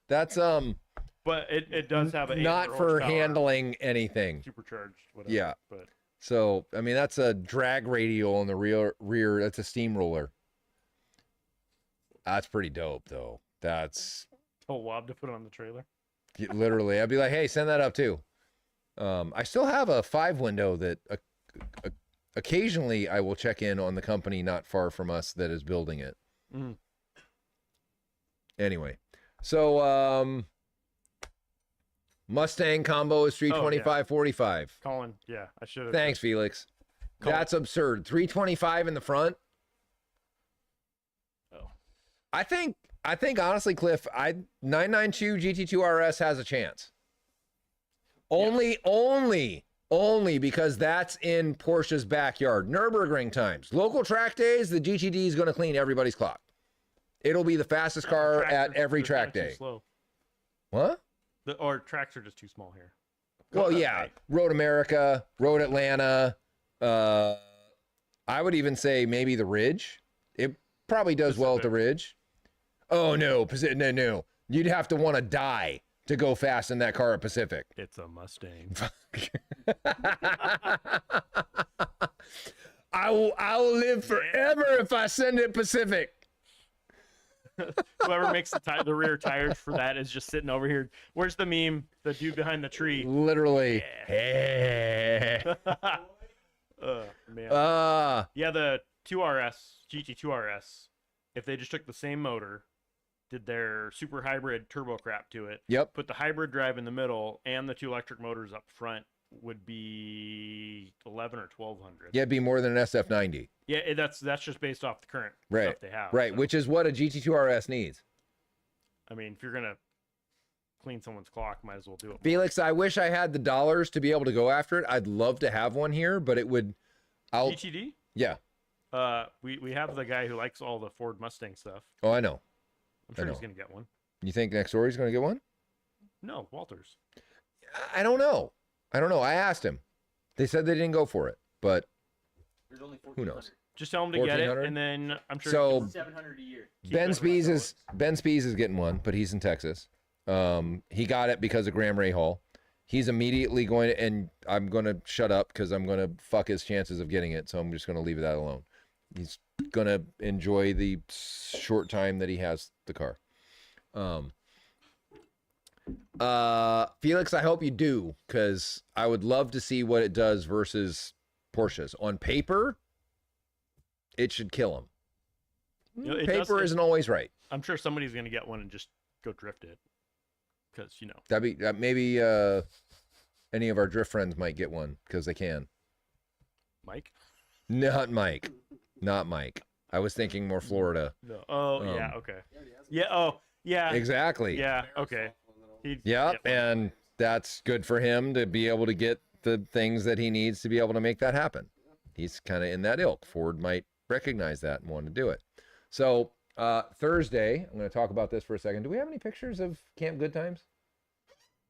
That's But it does have a not 800 for horsepower handling anything. supercharged. Whatever. Yeah. But So I mean that's a drag radial in the rear. That's a steamroller. That's pretty dope though. That's tell Wob to put it on the trailer. literally. I'd be like, hey, send that up too. I still have a 5-window that occasionally I will check in on the company not far from us that is building it. Mhm. Anyway, so Mustang combo is 325/45. Colin, yeah, I should have. Thanks, Felix. Colin. That's absurd. 325 in the front. Oh. I think honestly, Cliff, 992 GT2 RS has a chance. Only because that's in Porsche's backyard. Nürburgring times. Local track days, the GTD is going to clean everybody's clock. It'll be the fastest car at every track day. Slow. What? Or tracks are just too small here. Well, yeah. Road America, Road Atlanta. I would even say maybe the Ridge. It probably does well at the Ridge. Oh, no. No. You'd have to want to die to go fast in that car at Pacific. It's a Mustang. I will live forever if I send it Pacific. Whoever makes the rear tires for that is just sitting over here. Where's the meme? The dude behind the tree. Literally. Hey. Man. Yeah, the 2RS, GT2RS, if they just took the same motor, did their super hybrid turbo crap to it, Yep. put the hybrid drive in the middle, and the 2 electric motors up front, would be 11 or 1200. Yeah, it'd be more than an SF90. Yeah, that's just based off the current Right. stuff they have. Right, so, which is what a GT2 RS needs. I mean, if you're gonna clean someone's clock, might as well do it. Felix, I wish I had the dollars to be able to go after it. I'd love to have one here, but it would. GTD? Yeah. We have the guy who likes all the Ford Mustang stuff. Oh, I know. I'm sure I he's know. gonna get one. You think next door he's going to get one? No, Walters. I don't know. I asked him. They said they didn't go for it, but There's only who knows? Just tell him to get it, 1400? and then I'm sure. So- he can 700 a year. keep Ben it. Spees is getting one, but he's in Texas. He got it because of Graham Rahal. He's immediately going to, and I'm going to shut up because I'm going to fuck his chances of getting it. So I'm just going to leave that alone. He's going to enjoy the short time that he has the car. Felix, I hope you do, because I would love to see what it does versus Porsches. On paper, it should kill him. You know, it does- Paper isn't always right. I'm sure somebody's gonna get one and just go drift it, because That'd be maybe any of our drift friends might get one because they can. Mike. Not Mike. I was thinking more Florida. No. Oh yeah. Um, Okay. He already has Yeah. Oh yeah. Exactly. Yeah. Bears Okay. softball little- He, Yep. yeah, And that's good for him to be able to get the things that he needs to be able to make that happen. He's kind of in that ilk. Ford might recognize that and want to do it. So Thursday, I'm going to talk about this for a second. Do we have any pictures of Camp Good Times?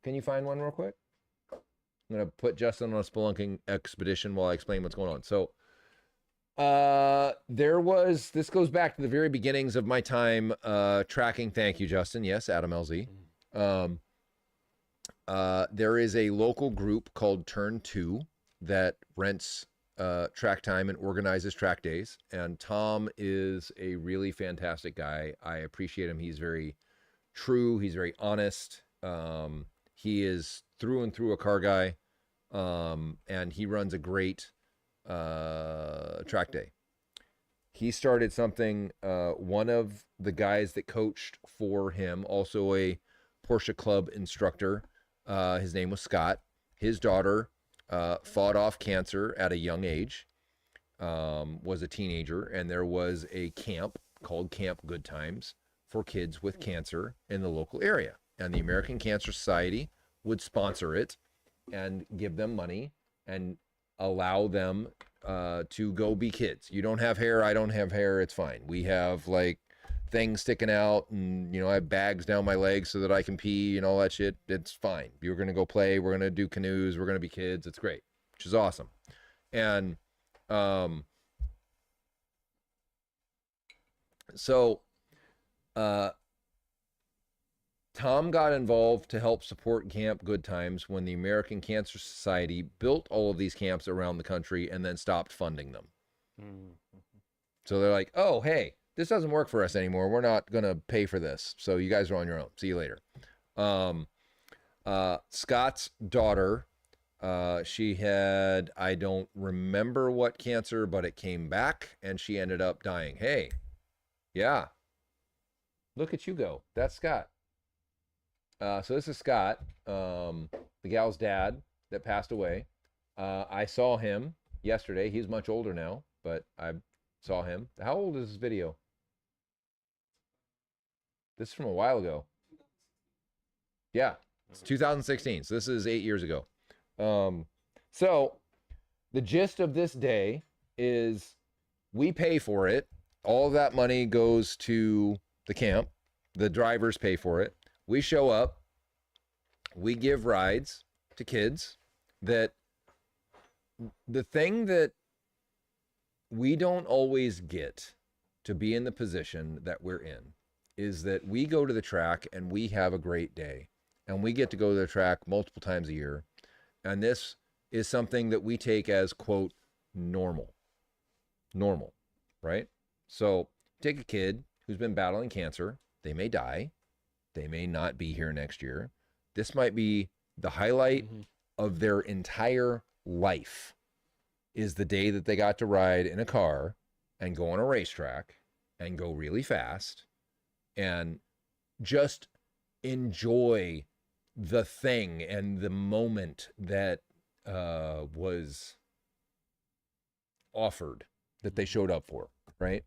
Can you find one real quick? I'm going to put Justin on a spelunking expedition while I explain what's going on. So this goes back to the very beginnings of my time tracking. Thank you, Justin. Yes, Adam LZ. There is a local group called Turn 2 that rents track time and organizes track days. And Tom is a really fantastic guy. I appreciate him. He's very true. He's very honest. He is through and through a car guy. And he runs a great track day. He started something, one of the guys that coached for him, also a Porsche Club instructor, his name was Scott. His daughter fought off cancer at a young age, was a teenager, and there was a camp called Camp Good Times for kids with cancer in the local area. And the American Cancer Society would sponsor it and give them money and allow them to go be kids. You don't have hair, I don't have hair, it's fine. We have like things sticking out, and I have bags down my legs so that I can pee and all that shit. It's fine. You're gonna go play, we're gonna do canoes, we're gonna be kids. It's great, which is awesome. And so Tom got involved to help support Camp Good Times when the American Cancer Society built all of these camps around the country and then stopped funding them. So they're like, oh, hey, this doesn't work for us anymore. We're not going to pay for this. So you guys are on your own. See you later. Scott's daughter, she had, I don't remember what cancer, but it came back and she ended up dying. Hey, yeah. Look at you go. That's Scott. So this is Scott, the gal's dad that passed away. I saw him yesterday. He's much older now, but I saw him. How old is this video? This is from a while ago. Yeah, it's 2016. So this is 8 years ago. So the gist of this day is we pay for it. All of that money goes to the camp. The drivers pay for it. We show up, we give rides to kids. That the thing that we don't always get to be in the position that we're in is that we go to the track and we have a great day, and we get to go to the track multiple times a year. And this is something that we take as, quote, normal, right? So take a kid who's been battling cancer. They may die. They may not be here next year. This might be the highlight of their entire life, is the day that they got to ride in a car and go on a racetrack and go really fast and just enjoy the thing and the moment that was offered, that they showed up for, right?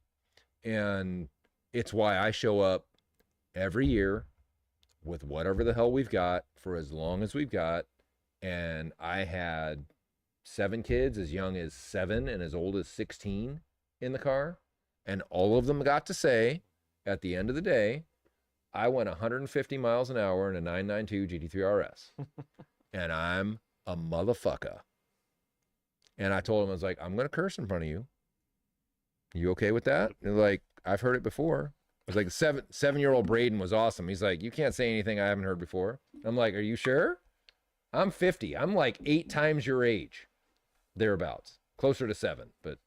And it's why I show up every year with whatever the hell we've got for as long as we've got. And I had 7 kids as young as 7 and as old as 16 in the car. And all of them got to say, at the end of the day, I went 150 miles an hour in a 992 GT3 RS. And I'm a motherfucker. And I told them, I was like, I'm going to curse in front of you. You okay with that? And they're like, I've heard it before. I was like, seven-year-old Braden was awesome. He's like, you can't say anything I haven't heard before. I'm like, are you sure? I'm 50. I'm like 8 times your age, thereabouts, closer to 7. But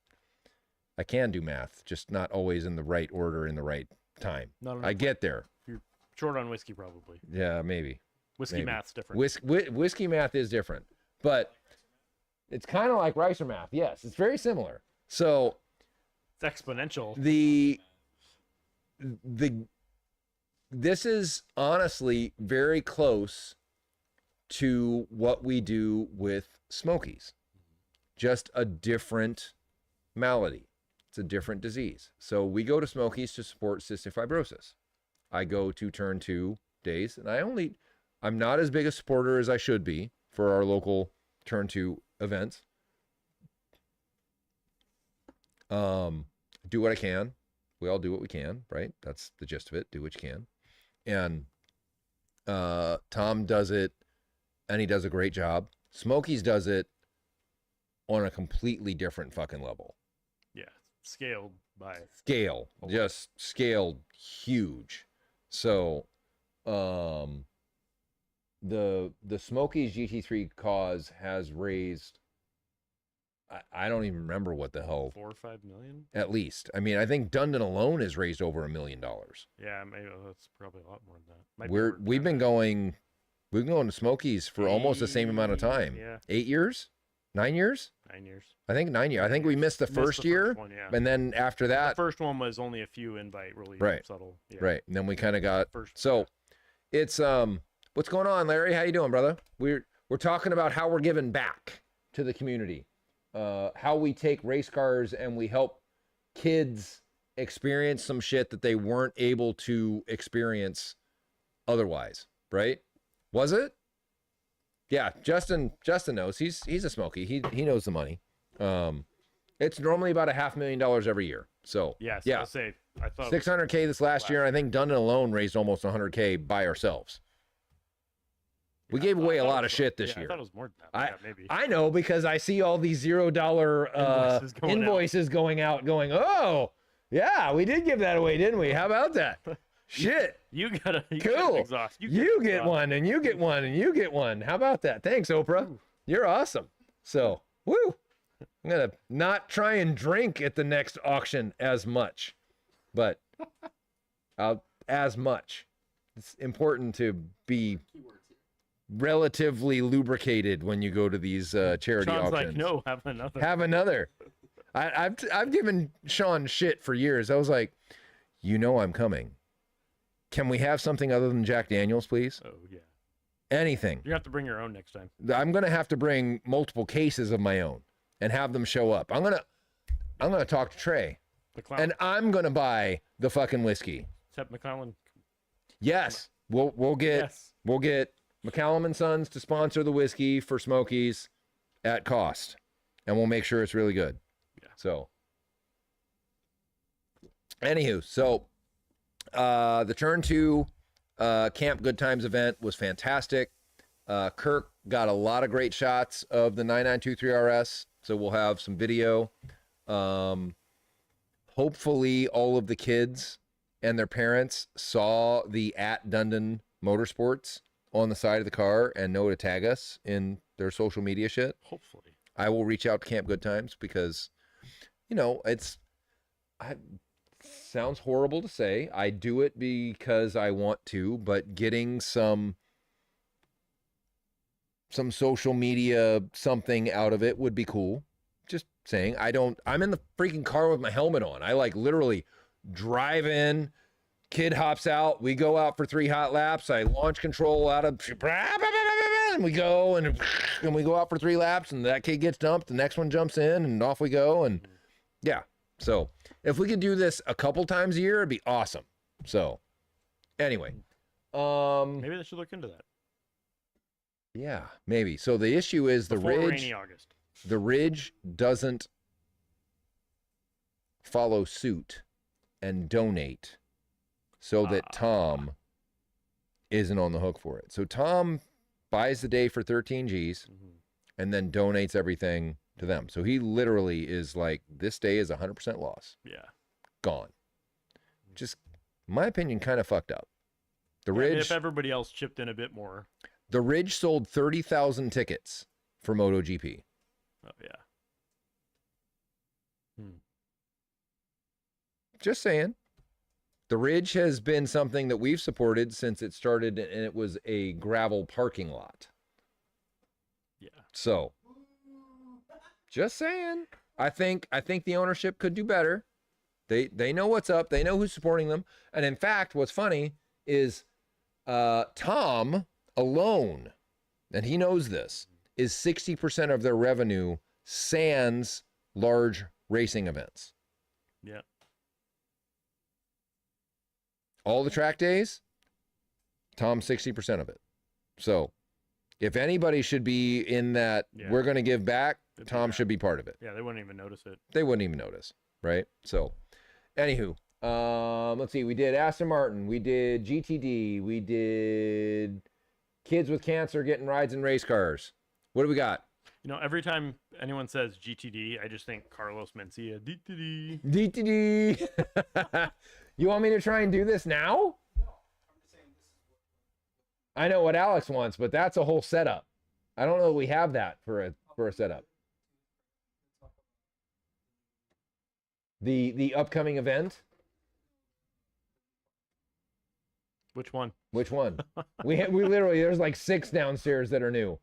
I can do math, just not always in the right order in the right time. Not enough. I get there. You're short on whiskey, probably. Yeah, maybe. Whiskey Maybe. math's different. Whiskey math is different, but it's kind of like ricer math. Yes, it's very similar. So It's exponential. This is honestly very close to what we do with Smokies, just a different malady. It's a different disease. So we go to Smokies to support cystic fibrosis. I go to Turn 2 days, and I'm not as big a supporter as I should be for our local Turn 2 events. Do what I can. We all do what we can, right? That's the gist of it. Do what you can. And Tom does it, and he does a great job. Smokies does it on a completely different fucking level. Yeah, scaled by Just scaled huge. So, the Smokies GT3 cause has raised, I don't even remember what the hell, 4 or 5 million. at least. I mean, I think Dundon alone has raised over $1 million. Yeah, maybe that's probably a lot more than that. Might be more than We've been going to Smokies for almost the same amount of time. Yeah, 8 years, 9 years. 9 years. I think 9 years. I think we missed the first year, one, yeah. and then after The that, first one was only a few invite, really Right. subtle. Yeah. right? And then we kind of got First, so. It's what's going on, Larry? How you doing, brother? We're talking about how we're giving back to the community, how we take race cars and we help kids experience some shit that they weren't able to experience otherwise, right? Was it? Yeah, Justin knows. He's a Smoky. He knows the money. It's normally about $500,000 every year. So yes, yeah. I'll say I thought $600K this last year, and I think Dundon alone raised almost $100K by ourselves. We gave away a lot of shit this year. I thought it was more than that. Yeah, maybe. I know, because I see all these $0 invoices going out, going, oh, yeah, we did give that away, didn't we? How about that? Shit. You gotta Cool. exhaust. You get one, and you get one, and you get one. How about that? Thanks, Oprah. You're awesome. So, woo. I'm going to not try and drink at the next auction as much, but as much. It's important to be relatively lubricated when you go to these charity Sean's auctions. like, no, have another. Have another. I've given Sean shit for years. I was like, I'm coming. Can we have something other than Jack Daniels, please? Oh yeah. Anything. You have to bring your own next time. I'm gonna have to bring multiple cases of my own and have them show up. I'm gonna talk to Trey, The clown. and I'm gonna buy the fucking whiskey. Except McClellan. Yes, we'll get Yes. McCallum and Sons to sponsor the whiskey for Smokies at cost, and we'll make sure it's really good. Yeah. So, anywho, the Turn 2 Camp Good Times event was fantastic. Kirk got a lot of great shots of the 9923 RS, so we'll have some video. Hopefully all of the kids and their parents saw the @Dundon Motorsports on the side of the car and know to tag us in their social media shit. Hopefully. I will reach out to Camp Good Times because, sounds horrible to say. I do it because I want to, but getting some social media something out of it would be cool. Just saying. I'm in the freaking car with my helmet on. I literally drive in, kid hops out, we go out for 3 hot laps. I launch control out of, and we go and we go out for 3 laps, and that kid gets dumped, the next one jumps in, and off we go. And yeah. So if we could do this a couple times a year, it'd be awesome. So anyway, Maybe they should look into that. yeah, maybe. So the issue is the Before Ridge. rainy August. The Ridge doesn't follow suit and donate so that Tom isn't on the hook for it. So Tom buys the day for 13 G's and then donates everything to them. So he literally is like, this day is 100% loss. Yeah. Gone. Just, in my opinion, kind of fucked up. The Yeah, I mean, Ridge, if everybody else chipped in a bit more. the Ridge sold 30,000 tickets for MotoGP. Oh yeah. Just saying. The Ridge has been something that we've supported since it started, and it was a gravel parking lot. Yeah. So, just saying. I think the ownership could do better. They know what's up. They know who's supporting them. And in fact, what's funny is Tom alone, and he knows this, is 60% of their revenue sans large racing events. Yeah. All the track days, Tom's 60% of it. So if anybody should be in that, Yeah. we're going to give back, It'd be Tom that. should be part of it. Yeah, they wouldn't even notice it. They wouldn't even notice, right? So, anywho, let's see. We did Aston Martin. We did GTD. We did kids with cancer getting rides in race cars. What do we got? You know, every time anyone says GTD, I just think Carlos Mencia. DTD. DTD. You want me to try and do this now? I know what Alex wants, but that's a whole setup. I don't know that we have that for a setup. The upcoming event. Which one? Which one? we literally, there's like 6 downstairs that are new.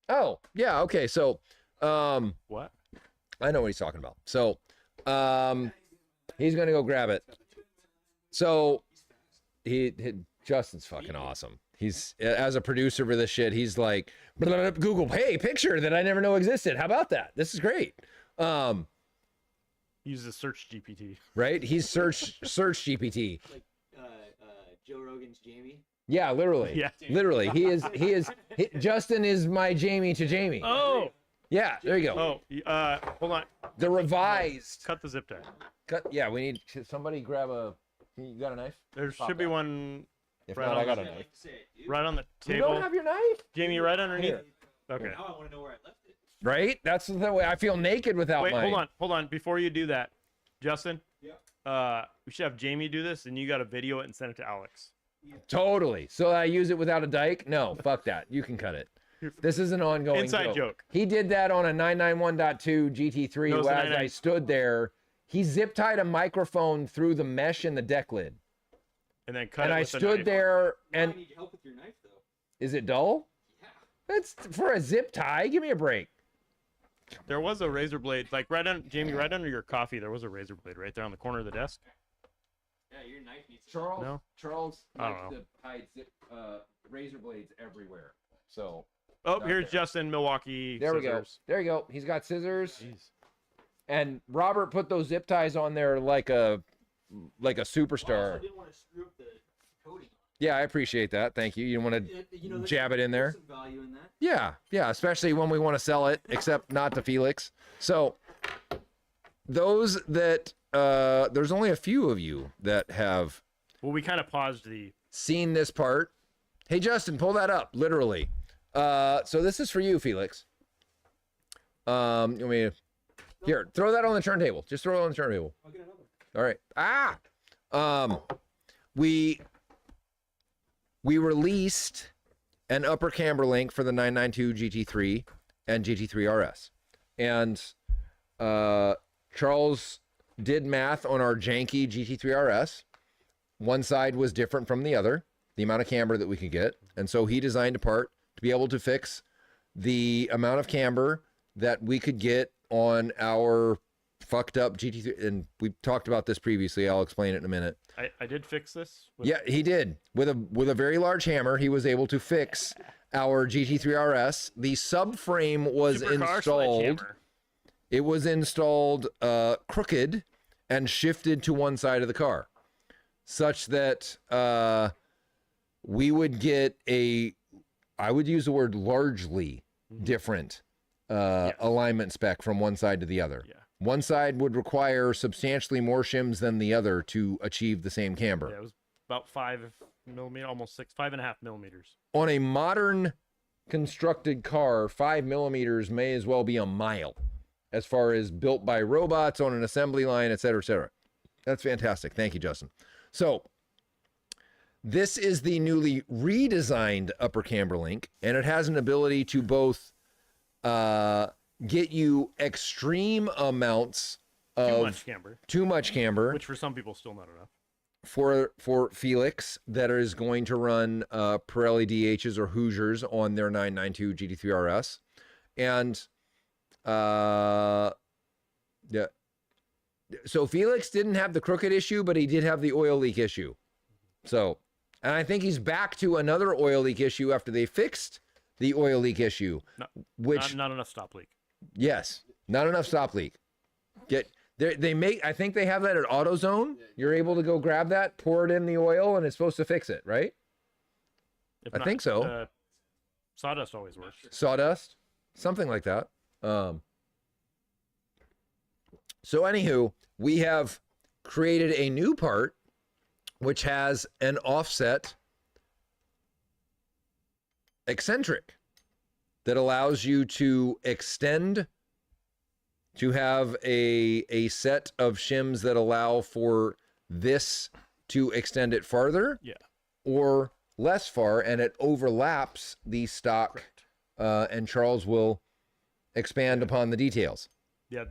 Oh, yeah, okay. So, What? I know what he's talking about. So, he's going to go grab it. So, Justin's fucking awesome. He's, as a producer for this shit, he's like, Google, hey, picture that I never know existed. How about that? This is great. Uses Search GPT. Right? He's search GPT. Like Joe Rogan's Jamie. Yeah, literally. Yeah. Literally. Justin is my Jamie to Jamie. Oh. Yeah, there you go. Oh. Hold on. The revised. Cut the zip tie. Yeah, we need somebody grab a. You got a knife? There Pop should be that. one If Right not, on I got the- a knife. right on the You table. don't have your knife? Jamie, right underneath. Here. Okay. Now I want to know where I left it. Right? That's the way I feel naked without Wait, mine. hold on. Before you do that, Justin. Yeah. We should have Jamie do this, and you got to video it and send it to Alex. Totally. So I use it without a dike? No, fuck that. You can cut it. This is an ongoing Inside joke. He did that on a 991.2 GT3 No, it's a as I 99. stood there. He zip tied a microphone through the mesh in the deck lid. And then cut And it I with a stood knife. there Now and I need help with your knife though. is it dull? Yeah. That's for a zip tie. Give me a break. There was a razor blade, like Jamie, right under your coffee. There was a razor blade right there on the corner of the desk. Yeah, your knife needs. Charles No? Charles I don't likes know. to hide razor blades everywhere. So Oh, Not here's there. Justin, Milwaukee. there we go. scissors. There you go. He's got scissors. Jeez. And Robert put those zip ties on there like a I superstar. also didn't want to screw up the coating. Yeah, I appreciate that. Thank you. You don't want to You know, there's- jab it in there. there's some value in that. Yeah, especially when we want to sell it, except not to Felix. So those that there's only a few of you that have Well, we kind of paused the. seen this part. Hey Justin, pull that up, literally. So this is for you, Felix. You want me to here, throw that on the turntable. Just throw it on the turntable. I'll get another. All right. We released an upper camber link for the 992 GT3 and GT3 RS. And Charles did math on our janky GT3 RS. One side was different from the other, the amount of camber that we could get. And so he designed a part to be able to fix the amount of camber that we could get on our fucked up GT3. And we talked about this previously. I'll explain it in a minute. I did fix this. With, Yeah, he did. With a very large hammer, he was able to fix our GT3 RS. The subframe was Supercar installed. sledgehammer. It was installed crooked and shifted to one side of the car, such that we would get I would use the word largely different alignment spec from one side to the other. Yeah. One side would require substantially more shims than the other to achieve the same camber. Yeah, it was about 5 millimeter, almost 5.5 millimeters. On a modern constructed car, 5 millimeters may as well be a mile as far as built by robots on an assembly line, et cetera, et cetera. That's fantastic. Thank you, Justin. So this is the newly redesigned upper camber link, and it has an ability to both get you extreme amounts of Too much camber, camber, which for some people still not enough. for Felix that is going to run Pirelli DHs or Hoosiers on their 992 GT3 RS. And yeah. So Felix didn't have the crooked issue, but he did have the oil leak issue. So, and I think he's back to another oil leak issue after they fixed the oil leak issue, Not- which Not enough stop leak. Yes, not enough stop leak. I think they have that at AutoZone. You're able to go grab that, pour it in the oil, and it's supposed to fix it, right? If I think so. Sawdust always works. Sawdust, something like that. So anywho, we have created a new part which has an offset eccentric that allows you to extend, to have a set of shims that allow for this to extend it farther, or less far, and it overlaps the stock. And Charles will expand upon the details. Yeah,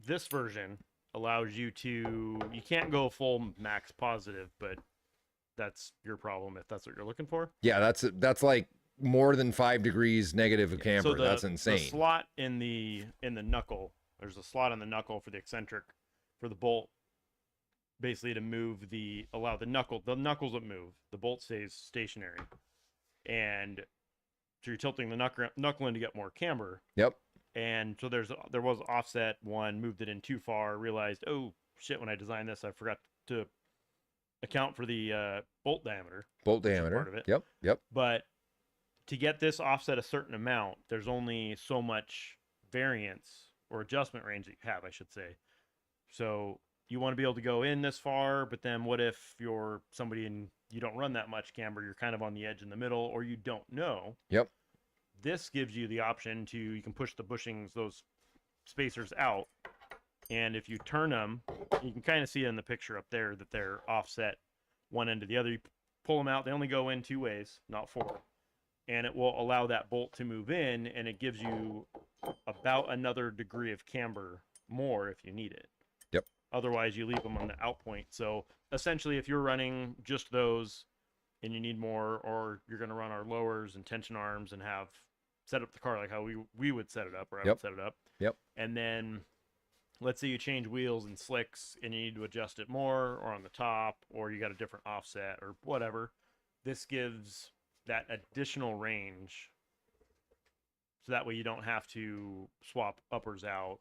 this version allows you can't go full max positive, but that's your problem if that's what you're looking for. Yeah, that's like more than 5 degrees negative of camber. So That's insane. The slot in the knuckle, there's a slot on the knuckle for the eccentric for the bolt, basically to allow the knuckles that move, the bolt stays stationary, and so you're tilting the knuckle in to get more camber. Yep. And so there was offset one, moved it in too far, realized, oh shit, when I designed this I forgot to account for the bolt diameter. Bolt diameter. Part of it. Yep. But to get this offset a certain amount, there's only so much variance or adjustment range that you have, I should say. So you want to be able to go in this far, but then what if you're somebody and you don't run that much camber, you're kind of on the edge in the middle, or you don't know. Yep. This gives you the option you can push the bushings, those spacers out, and if you turn them, you can kind of see it in the picture up there that they're offset one end to the other. You pull them out, they only go in 2 ways, not 4. And it will allow that bolt to move in, and it gives you about another degree of camber more if you need it. Yep. Otherwise, you leave them on the out point. So essentially, if you're running just those and you need more, or you're going to run our lowers and tension arms and have set up the car like how we would set it up, or I would set it up. Yep. And then let's say you change wheels and slicks and you need to adjust it more, or on the top, or you got a different offset or whatever. This gives that additional range, so that way you don't have to swap uppers out,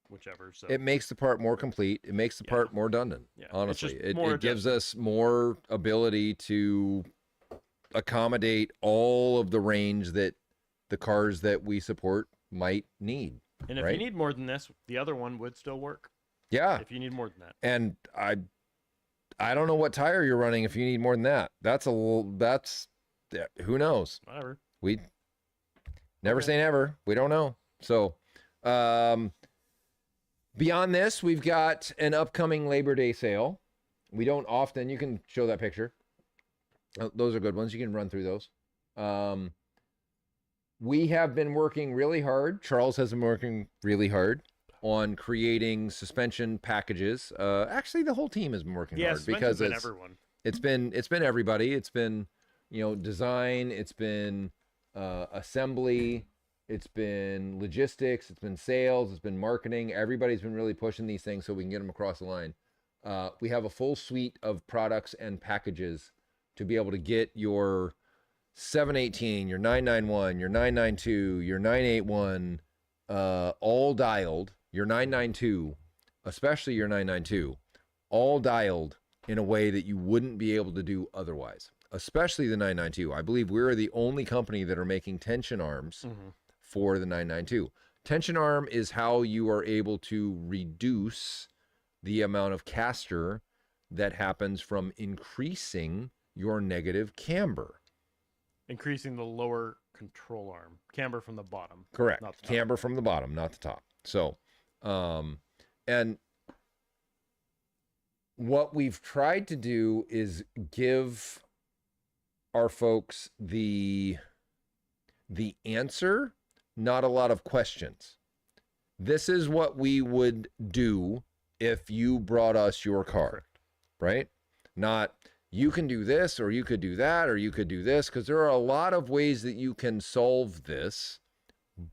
whichever. So it makes the part more complete. It makes the part more redundant. Yeah. Honestly, it more gives us more ability to accommodate all of the range that the cars that we support might need. And if you need more than this, the other one would still work. Yeah. If you need more than that. And I don't know what tire you're running if you need more than that. Who knows? Whatever. We never say never. We don't know. So, beyond this, we've got an upcoming Labor Day sale. We don't often, you can show that picture. Those are good ones. You can run through those. We have been working really hard. Charles has been working really hard on creating suspension packages. Actually, the whole team has been working hard because everyone. It's been everybody. It's been, design. It's been assembly. It's been logistics. It's been sales. It's been marketing. Everybody's been really pushing these things so we can get them across the line. We have a full suite of products and packages to be able to get your 718, your 991, your 992, your 981, all dialed, your 992, especially your 992, all dialed in a way that you wouldn't be able to do otherwise, especially the 992. I believe we're the only company that are making tension arms for the 992. Tension arm is how you are able to reduce the amount of caster that happens from increasing your negative camber. Increasing the lower control arm. Camber from the bottom. Correct. Not the top. Camber from the bottom, not the top. So, and what we've tried to do is give our folks the answer, not a lot of questions. This is what we would do if you brought us your car, right? Not, you can do this, or you could do that, or you could do this, because there are a lot of ways that you can solve this,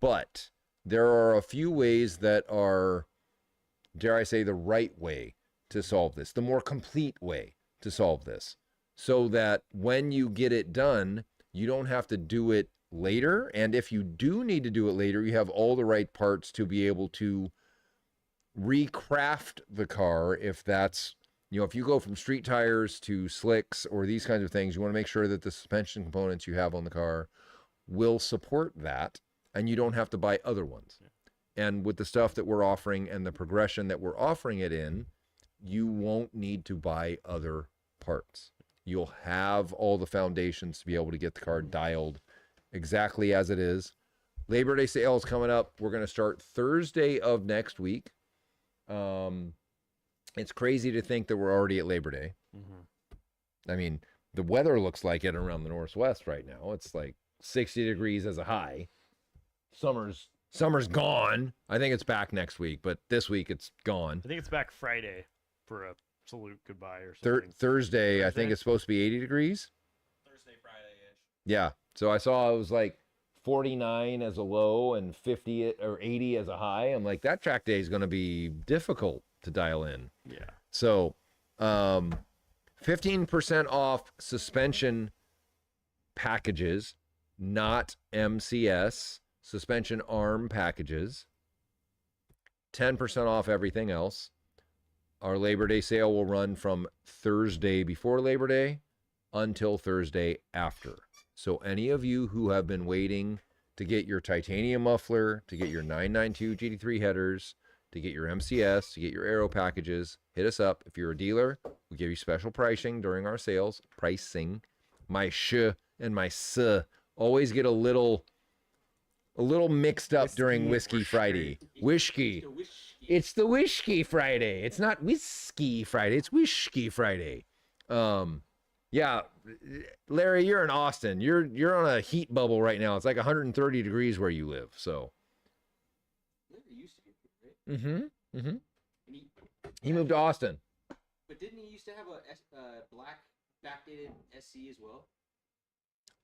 but there are a few ways that are, dare I say, the right way to solve this, the more complete way to solve this, so that when you get it done, you don't have to do it later. And if you do need to do it later, you have all the right parts to be able to recraft the car. If that's, if you go from street tires to slicks or these kinds of things, you want to make sure that the suspension components you have on the car will support that, and you don't have to buy other ones. And with the stuff that we're offering and the progression that we're offering it in, you won't need to buy other parts. You'll have all the foundations to be able to get the car dialed exactly as it is. Labor Day sale is coming up. We're going to start Thursday of next week. It's crazy to think that we're already at Labor Day. Mm-hmm. I mean, the weather looks like it around the Northwest right now. It's like 60 degrees as a high. Summer's gone. I think it's back next week, but this week it's gone. I think it's back Friday for a salute goodbye or something. Thursday, I think it's supposed to be 80 degrees. Thursday, Friday-ish. Yeah. So I saw it was like 49 as a low and 50 or 80 as a high. I'm like, that track day is going to be difficult to dial in. Yeah. So 15% off suspension packages, not MCS, suspension arm packages. 10% off everything else. Our Labor Day sale will run from Thursday before Labor Day until Thursday after. So any of you who have been waiting to get your titanium muffler, to get your 992 GT3 headers, to get your MCS, to get your aero packages, hit us up. If you're a dealer, we give you special pricing during our sales. Pricing. My sh and my s always get a little mixed up during Whiskey Friday. Whiskey. It's the Whiskey Friday. It's not Whiskey Friday. It's Whiskey Friday. Yeah, Larry, you're in Austin. You're on a heat bubble right now. It's like 130 degrees where you live. So. Larry used to be, right? Mm-hmm. And He moved to Austin. but didn't he used to have a black backdated SC as well?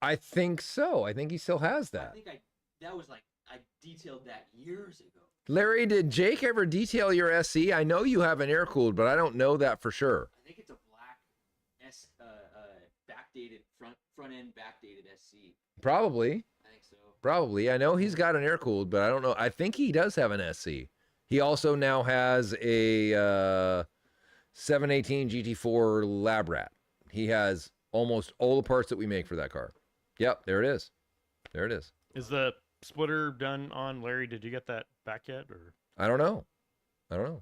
I think so. I think he still has I that. think that was like I detailed that years ago. Larry, did Jake ever detail your SC? I know you have an air cooled, but I don't know that for sure. I think it's a black backdated front end backdated SC. Probably. I think so. Probably. I know he's got an air cooled, but I don't know. I think he does have an SC. He also now has a 718 GT4 Lab Rat. He has almost all the parts that we make for that car. Yep, there it is. There it is. Is the splitter done on Larry? Did you get that back yet? Or I don't know. I don't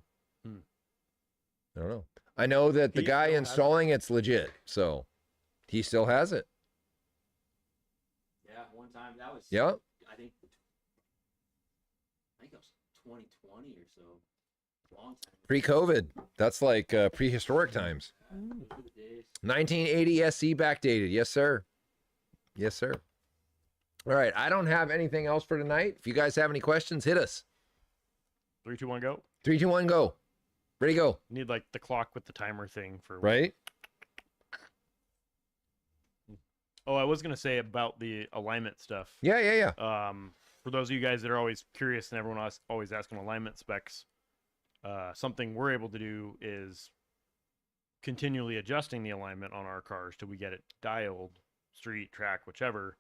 know. I know that the He guy still has installing it's legit, so he still has it. Yeah, one time that was. Yep. I think it was 2020 or so. Long time. Pre-COVID. That's like prehistoric times. Those were the days. 1980 SC backdated. Yes, sir. Yes, sir. All right. I don't have anything else for tonight. If you guys have any questions, hit us. 3, 2, 1, go. 3, 2, 1, go. Ready, go. Need like the clock with the timer thing for. Right? Oh, I was gonna say about the alignment stuff. Yeah. For those of you guys that are always curious and everyone else always asking alignment specs, something we're able to do is continually adjusting the alignment on our cars till we get it dialed, street, track, whichever.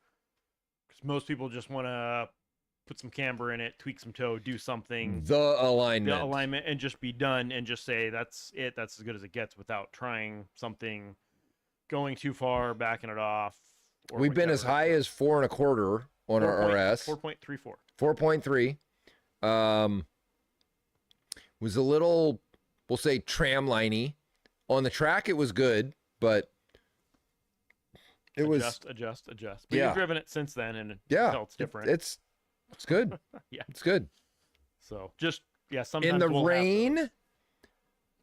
Because most people just want to put some camber in it, tweak some toe, do something, The alignment. the alignment, and just be done, and just say that's it. That's as good as it gets without trying something, going too far, backing it off. Or We've been as whichever. high as 4 1/4 on our RS. 4.34. 4.3. Was a little, we'll say, tram-liney. On the track, it was good, but it was Adjust. But Yeah. you've driven it since then, and yeah, it's different. It's good. Yeah. It's good. So just sometimes In the we'll have rain, those.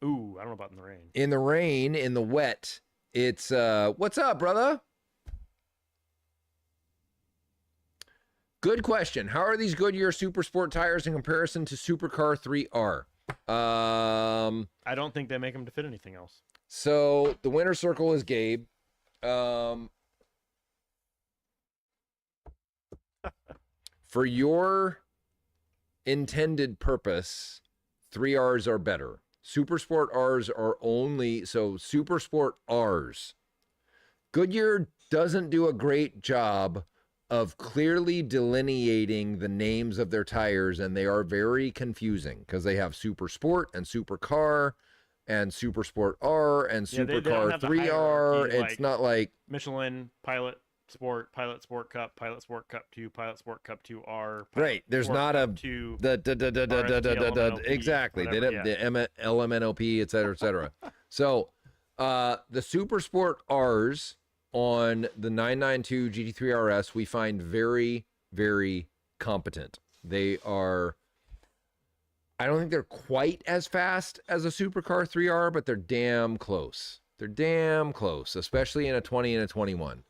Ooh, I don't know about in the rain. in the rain, in the wet, it's what's up, brother? Good question. How are these Goodyear Super Sport tires in comparison to Supercar 3R? I don't think they make them to fit anything else. So the winner circle is Gabe. For your intended purpose, 3Rs are better. Super Sport Rs are only, so Super Sport Rs. Goodyear doesn't do a great job of clearly delineating the names of their tires, and they are very confusing because they have Super Sport and Super Car and Super Sport R and Yeah, they Super don't Car have the 3R. hierarchy, It's like- not like Michelin, Pilot Sport Cup, Pilot Sport Cup 2, Pilot Sport Cup 2R. right. There's Sport not Cup a 2. the exactly. They whatever, didn't the LMNOP, et cetera, et cetera. So the Super Sport R's on the 992 GT3 RS we find very, very competent. They are, I don't think they're quite as fast as a Supercar 3R, but they're damn close. They're damn close, especially in a 20 and a 21.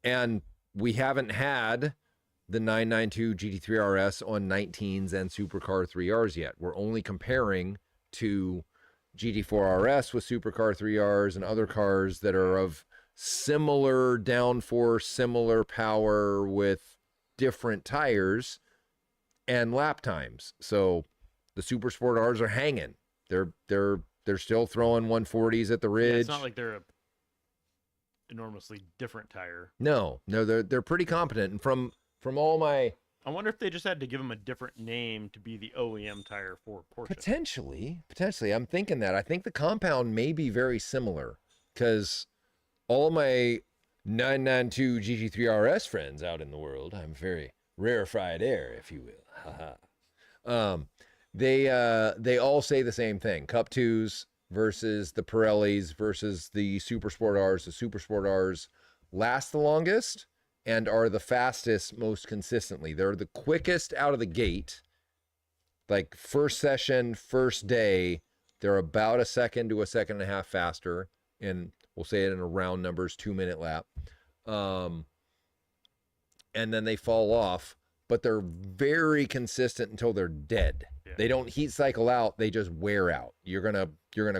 And we haven't had the 992 GT3 RS on 19s and Supercar 3Rs yet. We're only comparing to GT4 RS with Supercar 3Rs and other cars that are of similar downforce, similar power with different tires and lap times. So the Super Sport Rs are hanging. They're still throwing 140s at the ridge. Yeah, it's not like they're a enormously different tire. No, they're pretty competent. And from all my I wonder if they just had to give them a different name to be the OEM tire for Porsche. potentially, I'm thinking that. I think the compound may be very similar because all my 992 GT3 RS friends out in the world, I'm very rarefied air, if you will. Haha. They all say the same thing. Cup 2s versus the Pirellis versus the Super Sport Rs. The Super Sport Rs last the longest and are the fastest most consistently. They're the quickest out of the gate. Like first session, first day, they're about a second to a second and a half faster. And we'll say it in a round numbers, 2-minute lap. And then they fall off, but they're very consistent until they're dead. Yeah. They don't heat cycle out, they just wear out. You're gonna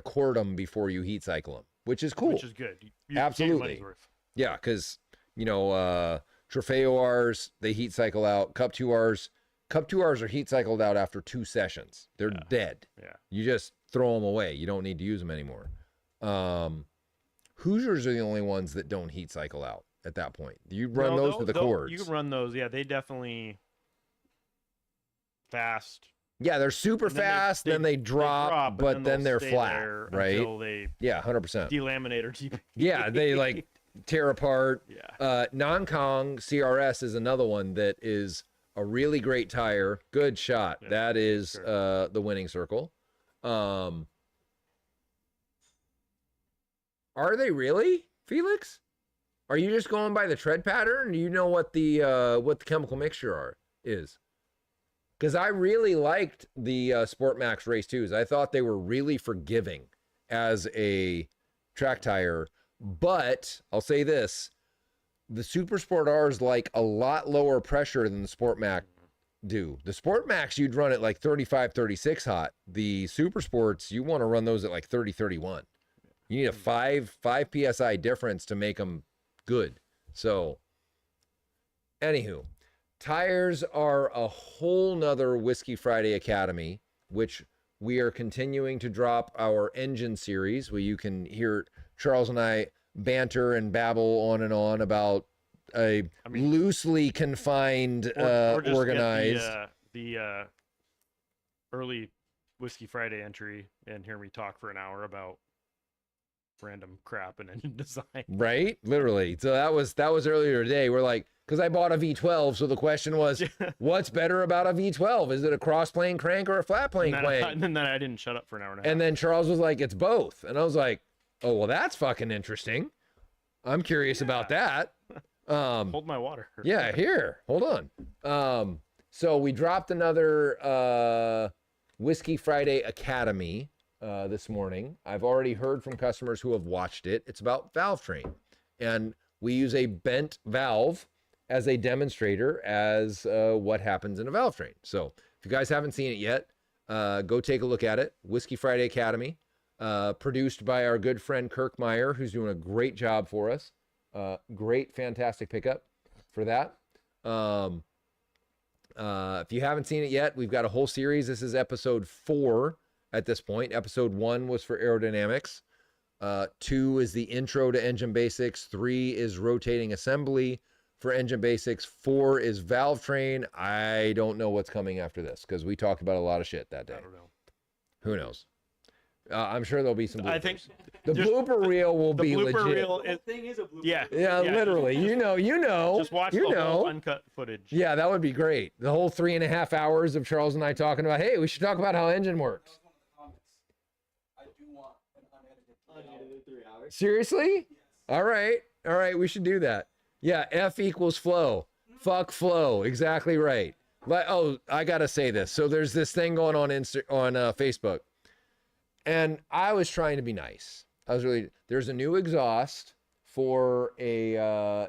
court them before you heat cycle them, which is cool. Which is good. You get your Absolutely. money's worth. Yeah, because Trofeo Rs, they heat cycle out. Cup 2Rs are heat cycled out after 2 sessions. They're dead. Yeah. You just throw them away. You don't need to use them anymore. Hoosiers are the only ones that don't heat cycle out at that point. You run those with the cords. You can run those. Yeah, they definitely fast. Yeah, they're super And then fast, then they drop, but then they're they'll stay flat, there right? Until they Yeah, 100%. delaminate or deep. Yeah, they like tear apart. Yeah. Non-Kong CRS is another one that is a really great tire. Good shot. Yeah, That is sure. the winning circle. Are they really, Felix? Are you just going by the tread pattern? Do you know what the chemical mixture is? Because I really liked the Sport Max Race 2s. I thought they were really forgiving as a track tire. But I'll say this, the Super Sport R's like a lot lower pressure than the Sport Max do. The Sport Max, you'd run it like 35, 36 hot. The Super Sports, you want to run those at like 30, 31. You need a 5 PSI difference to make them good. So, anywho, tires are a whole nother Whiskey Friday Academy, which we are continuing to drop our engine series where you can hear Charles and I banter and babble on and on about a loosely confined, Or just get organized. the early Whiskey Friday entry and hear me talk for an hour about random crap and engine design. Right? Literally. So that was earlier today. We're like, because I bought a V12, so the question was, what's better about a V12? Is it a cross-plane crank or a flat-plane crank? And then I didn't shut up for an hour and a half. And then Charles was like, it's both. And I was like, oh, well, that's fucking interesting. I'm curious about that. Hold my water. Yeah, here. Hold on. So we dropped another Whiskey Friday Academy this morning. I've already heard from customers who have watched it. It's about valve train. And we use a bent valve as a demonstrator as what happens in a valve train. So if you guys haven't seen it yet, go take a look at it. Whiskey Friday Academy, produced by our good friend Kirk Meyer, who's doing a great job for us. Great, fantastic pickup for that. If you haven't seen it yet, we've got a whole series. This is episode 4 at this point. Episode 1 was for aerodynamics. 2 is the intro to engine basics. 3 is rotating assembly for engine basics. 4 is valve train. I don't know what's coming after this because we talked about a lot of shit that day. I don't know. Who knows? I'm sure there'll be some bloopers. I think the just- blooper reel will the be blooper legit. reel The whole thing is a blooper. Yeah. Yeah, Yeah, literally. just- you know. just watch you the know. whole uncut footage. Yeah, that would be great. The whole 3.5 hours of Charles and I talking about, hey, we should talk about how engine works. I do want an unedited. Unedited 3 hours. Seriously? All right, we should do that. Yeah, F equals flow. Fuck flow. Exactly right. Oh, I gotta say this. So there's this thing going on Facebook, and I was trying to be nice. There's a new exhaust for a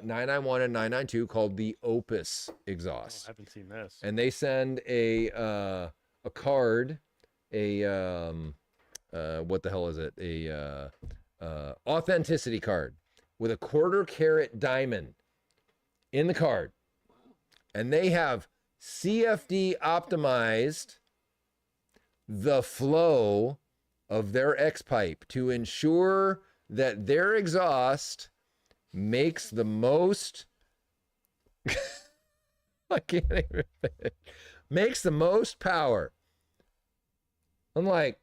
991 and 992 called the Opus Oh, exhaust. I haven't seen this. And they send a card, what the hell is it? A authenticity card with a 1/4 carat diamond in the card. And they have CFD optimized the flow of their X pipe to ensure that their exhaust makes the most I can't even makes the most power. I'm like,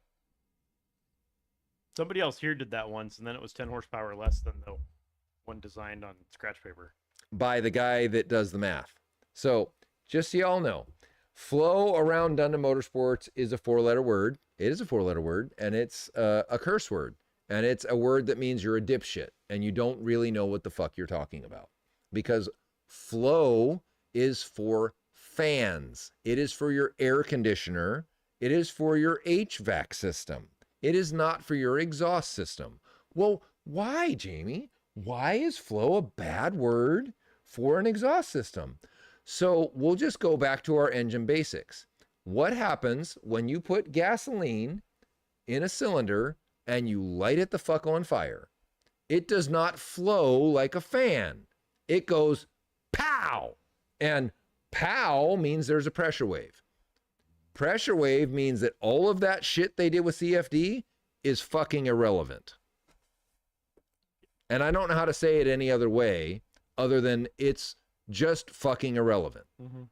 Somebody else here did that once, and then it was 10 horsepower less than the one designed on scratch paper. by the guy that does the math. So just so y'all know, flow around Dundon Motorsports is a 4-letter word. It is a 4-letter word, and it's a curse word. And it's a word that means you're a dipshit and you don't really know what the fuck you're talking about. Because flow is for fans. It is for your air conditioner. It is for your HVAC system. It is not for your exhaust system. Well, why, Jamie? Why is flow a bad word for an exhaust system? So we'll just go back to our engine basics. What happens when you put gasoline in a cylinder and you light it the fuck on fire? It does not flow like a fan. It goes pow. And pow means there's a pressure wave. Pressure wave means that all of that shit they did with CFD is fucking irrelevant. And I don't know how to say it any other way other than it's just fucking irrelevant. Mm-hmm.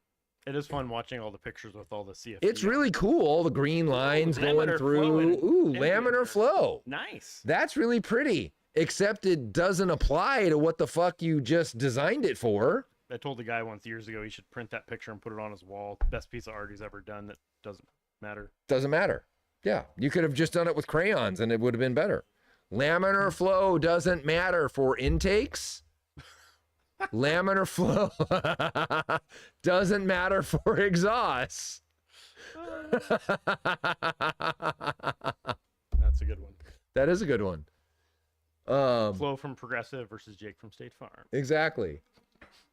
It is fun watching all the pictures with all the CFD. It's really cool. All the green lines going laminar through. flow and Ooh, ambient laminar air. flow. Nice. That's really pretty. Except it doesn't apply to what the fuck you just designed it for. I told the guy once years ago he should print that picture and put it on his wall. Best piece of art he's ever done that doesn't matter. Doesn't matter. Yeah, you could have just done it with crayons and it would have been better. Laminar flow doesn't matter for intakes. Laminar flow doesn't matter for exhausts. That's a good one. That is a good one. Flo from Progressive versus Jake from State Farm. Exactly.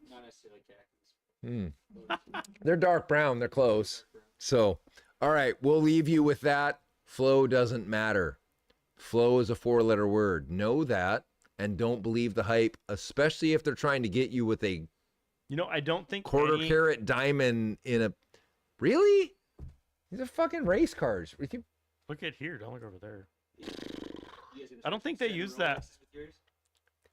Not necessarily cactus. They're dark brown. They're close. So, all right, we'll leave you with that. Flow doesn't matter. Flow is a 4-letter word. Know that and don't believe the hype, especially if they're trying to get you with a You know, I don't think 1/4 carat diamond in a. Really? These are fucking race cars. Look at here. Don't look over there. You guys gonna I don't think they send use Rolexes that. with yours?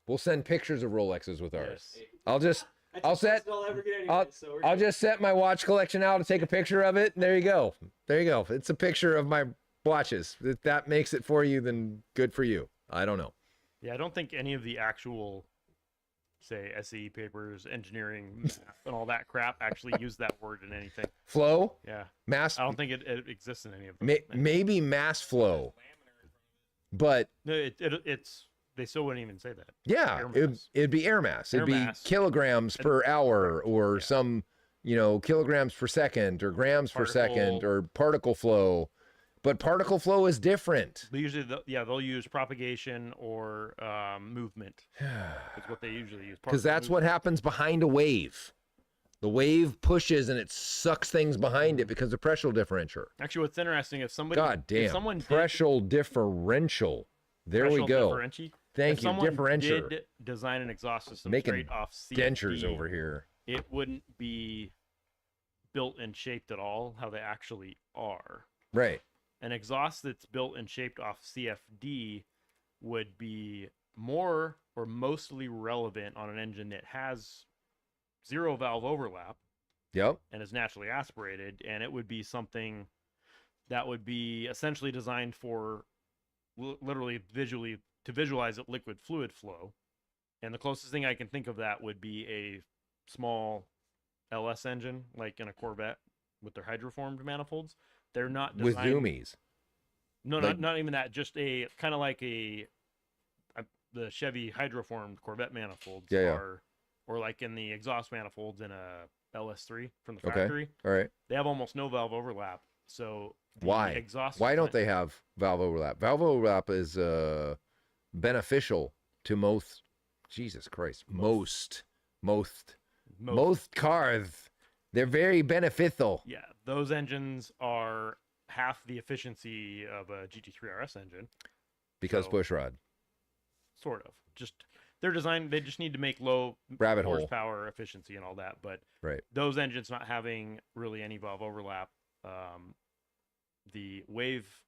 We'll send pictures of Rolexes with ours. Yes. I'll just That's I'll the set- closest I'll ever get I'll- anyway, so we're I'll good. just set my watch collection out to take a picture of it. And there you go. There you go. It's a picture of my watches. If that makes it for you, then good for you. I don't know. Yeah, I don't think any of the actual, say, SE papers, engineering, math, and all that crap actually use that word in anything. Flow, Yeah. mass, I don't think it exists in any of them. maybe mass flow, but No, it's they still wouldn't even say that. yeah, Air it'd, mass. it'd be air mass. It'd Air be mass. kilograms per hour or Yeah. some, kilograms per second or grams per second Particle. or particle flow. But particle flow is different. But usually, they'll use propagation or movement. Is what they usually use. Because that's what happens behind a wave. The wave pushes and it sucks things behind it because of pressure differential. Actually, what's interesting if somebody, God damn. if someone did, Pressure differential. There we pressure go. differential, Thank if you. someone Differential. did design an exhaust system Making straight off CFD, Dentures over here. it wouldn't be built and shaped at all how they actually are. Right. An exhaust that's built and shaped off CFD would be more or mostly relevant on an engine that has 0 valve overlap Yep. and is naturally aspirated, and it would be something that would be essentially designed for literally visually to visualize it liquid fluid flow. And the closest thing I can think of that would be a small LS engine, like in a Corvette with their hydroformed manifolds. They're not With designed... zoomies. No, like- not even that. Just a kind of like the Chevy hydroformed Corvette manifolds Yeah, yeah. are, or like in the exhaust manifolds in a LS3 from the Okay. factory. All right. They have almost no valve overlap. So the Why? exhaust Why don't design- they have valve overlap? Valve overlap is beneficial to most. Jesus Christ, most cars. They're very beneficial. Yeah, those engines are half the efficiency of a GT3 RS engine, Because So- pushrod. sort of. Just they're designed. They just need to make low Rabbit hole. horsepower efficiency and all that. But Right. those engines not having really any valve overlap, the wave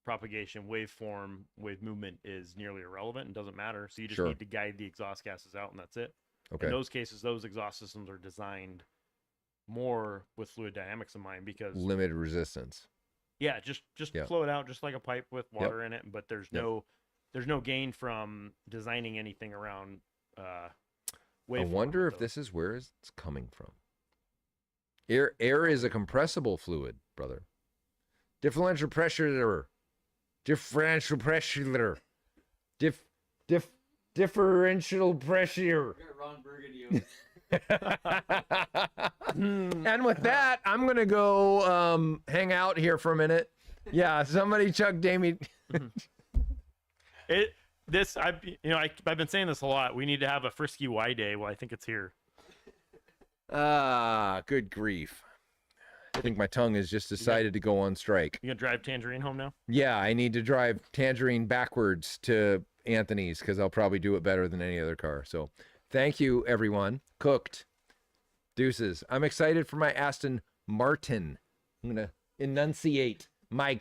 propagation, waveform, wave movement is nearly irrelevant and doesn't matter. So you just Sure. need to guide the exhaust gases out, and that's it. Okay. In those cases, those exhaust systems are designed more with fluid dynamics in mind because Limited resistance. yeah, just Yeah. flow it out just like a pipe with water in it, but there's Yep. no gain from designing anything around I waveform wonder with if those. this is where it's coming from. Air is a compressible fluid, brother. Differential pressure. Differential pressure. Differential pressure. You got Ron Burgundy. And with that, I'm gonna go hang out here for a minute. Yeah, somebody chuck Damien. I've been saying this a lot. We need to have a Frisky Y Day. Well, I think it's here. Good grief. I think my tongue has just decided to go on strike. You gonna drive Tangerine home now? Yeah, I need to drive Tangerine backwards to Anthony's because I'll probably do it better than any other car. So thank you, everyone. Cooked. Deuces. I'm excited for my Aston Martin. I'm going to enunciate my,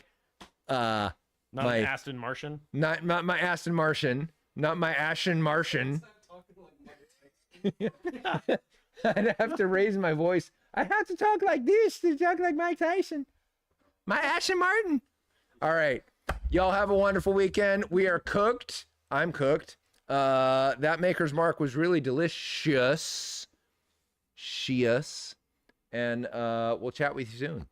Not My- an Aston Martian. not my Aston Martian, not my Ashen Martian. Stop talking like Mike Tyson. I'd have to raise my voice. I have to talk like this to talk like Mike Tyson. My Aston Martin. All right. Y'all have a wonderful weekend. We are cooked. I'm cooked. That Maker's Mark was really delicious. And we'll chat with you soon.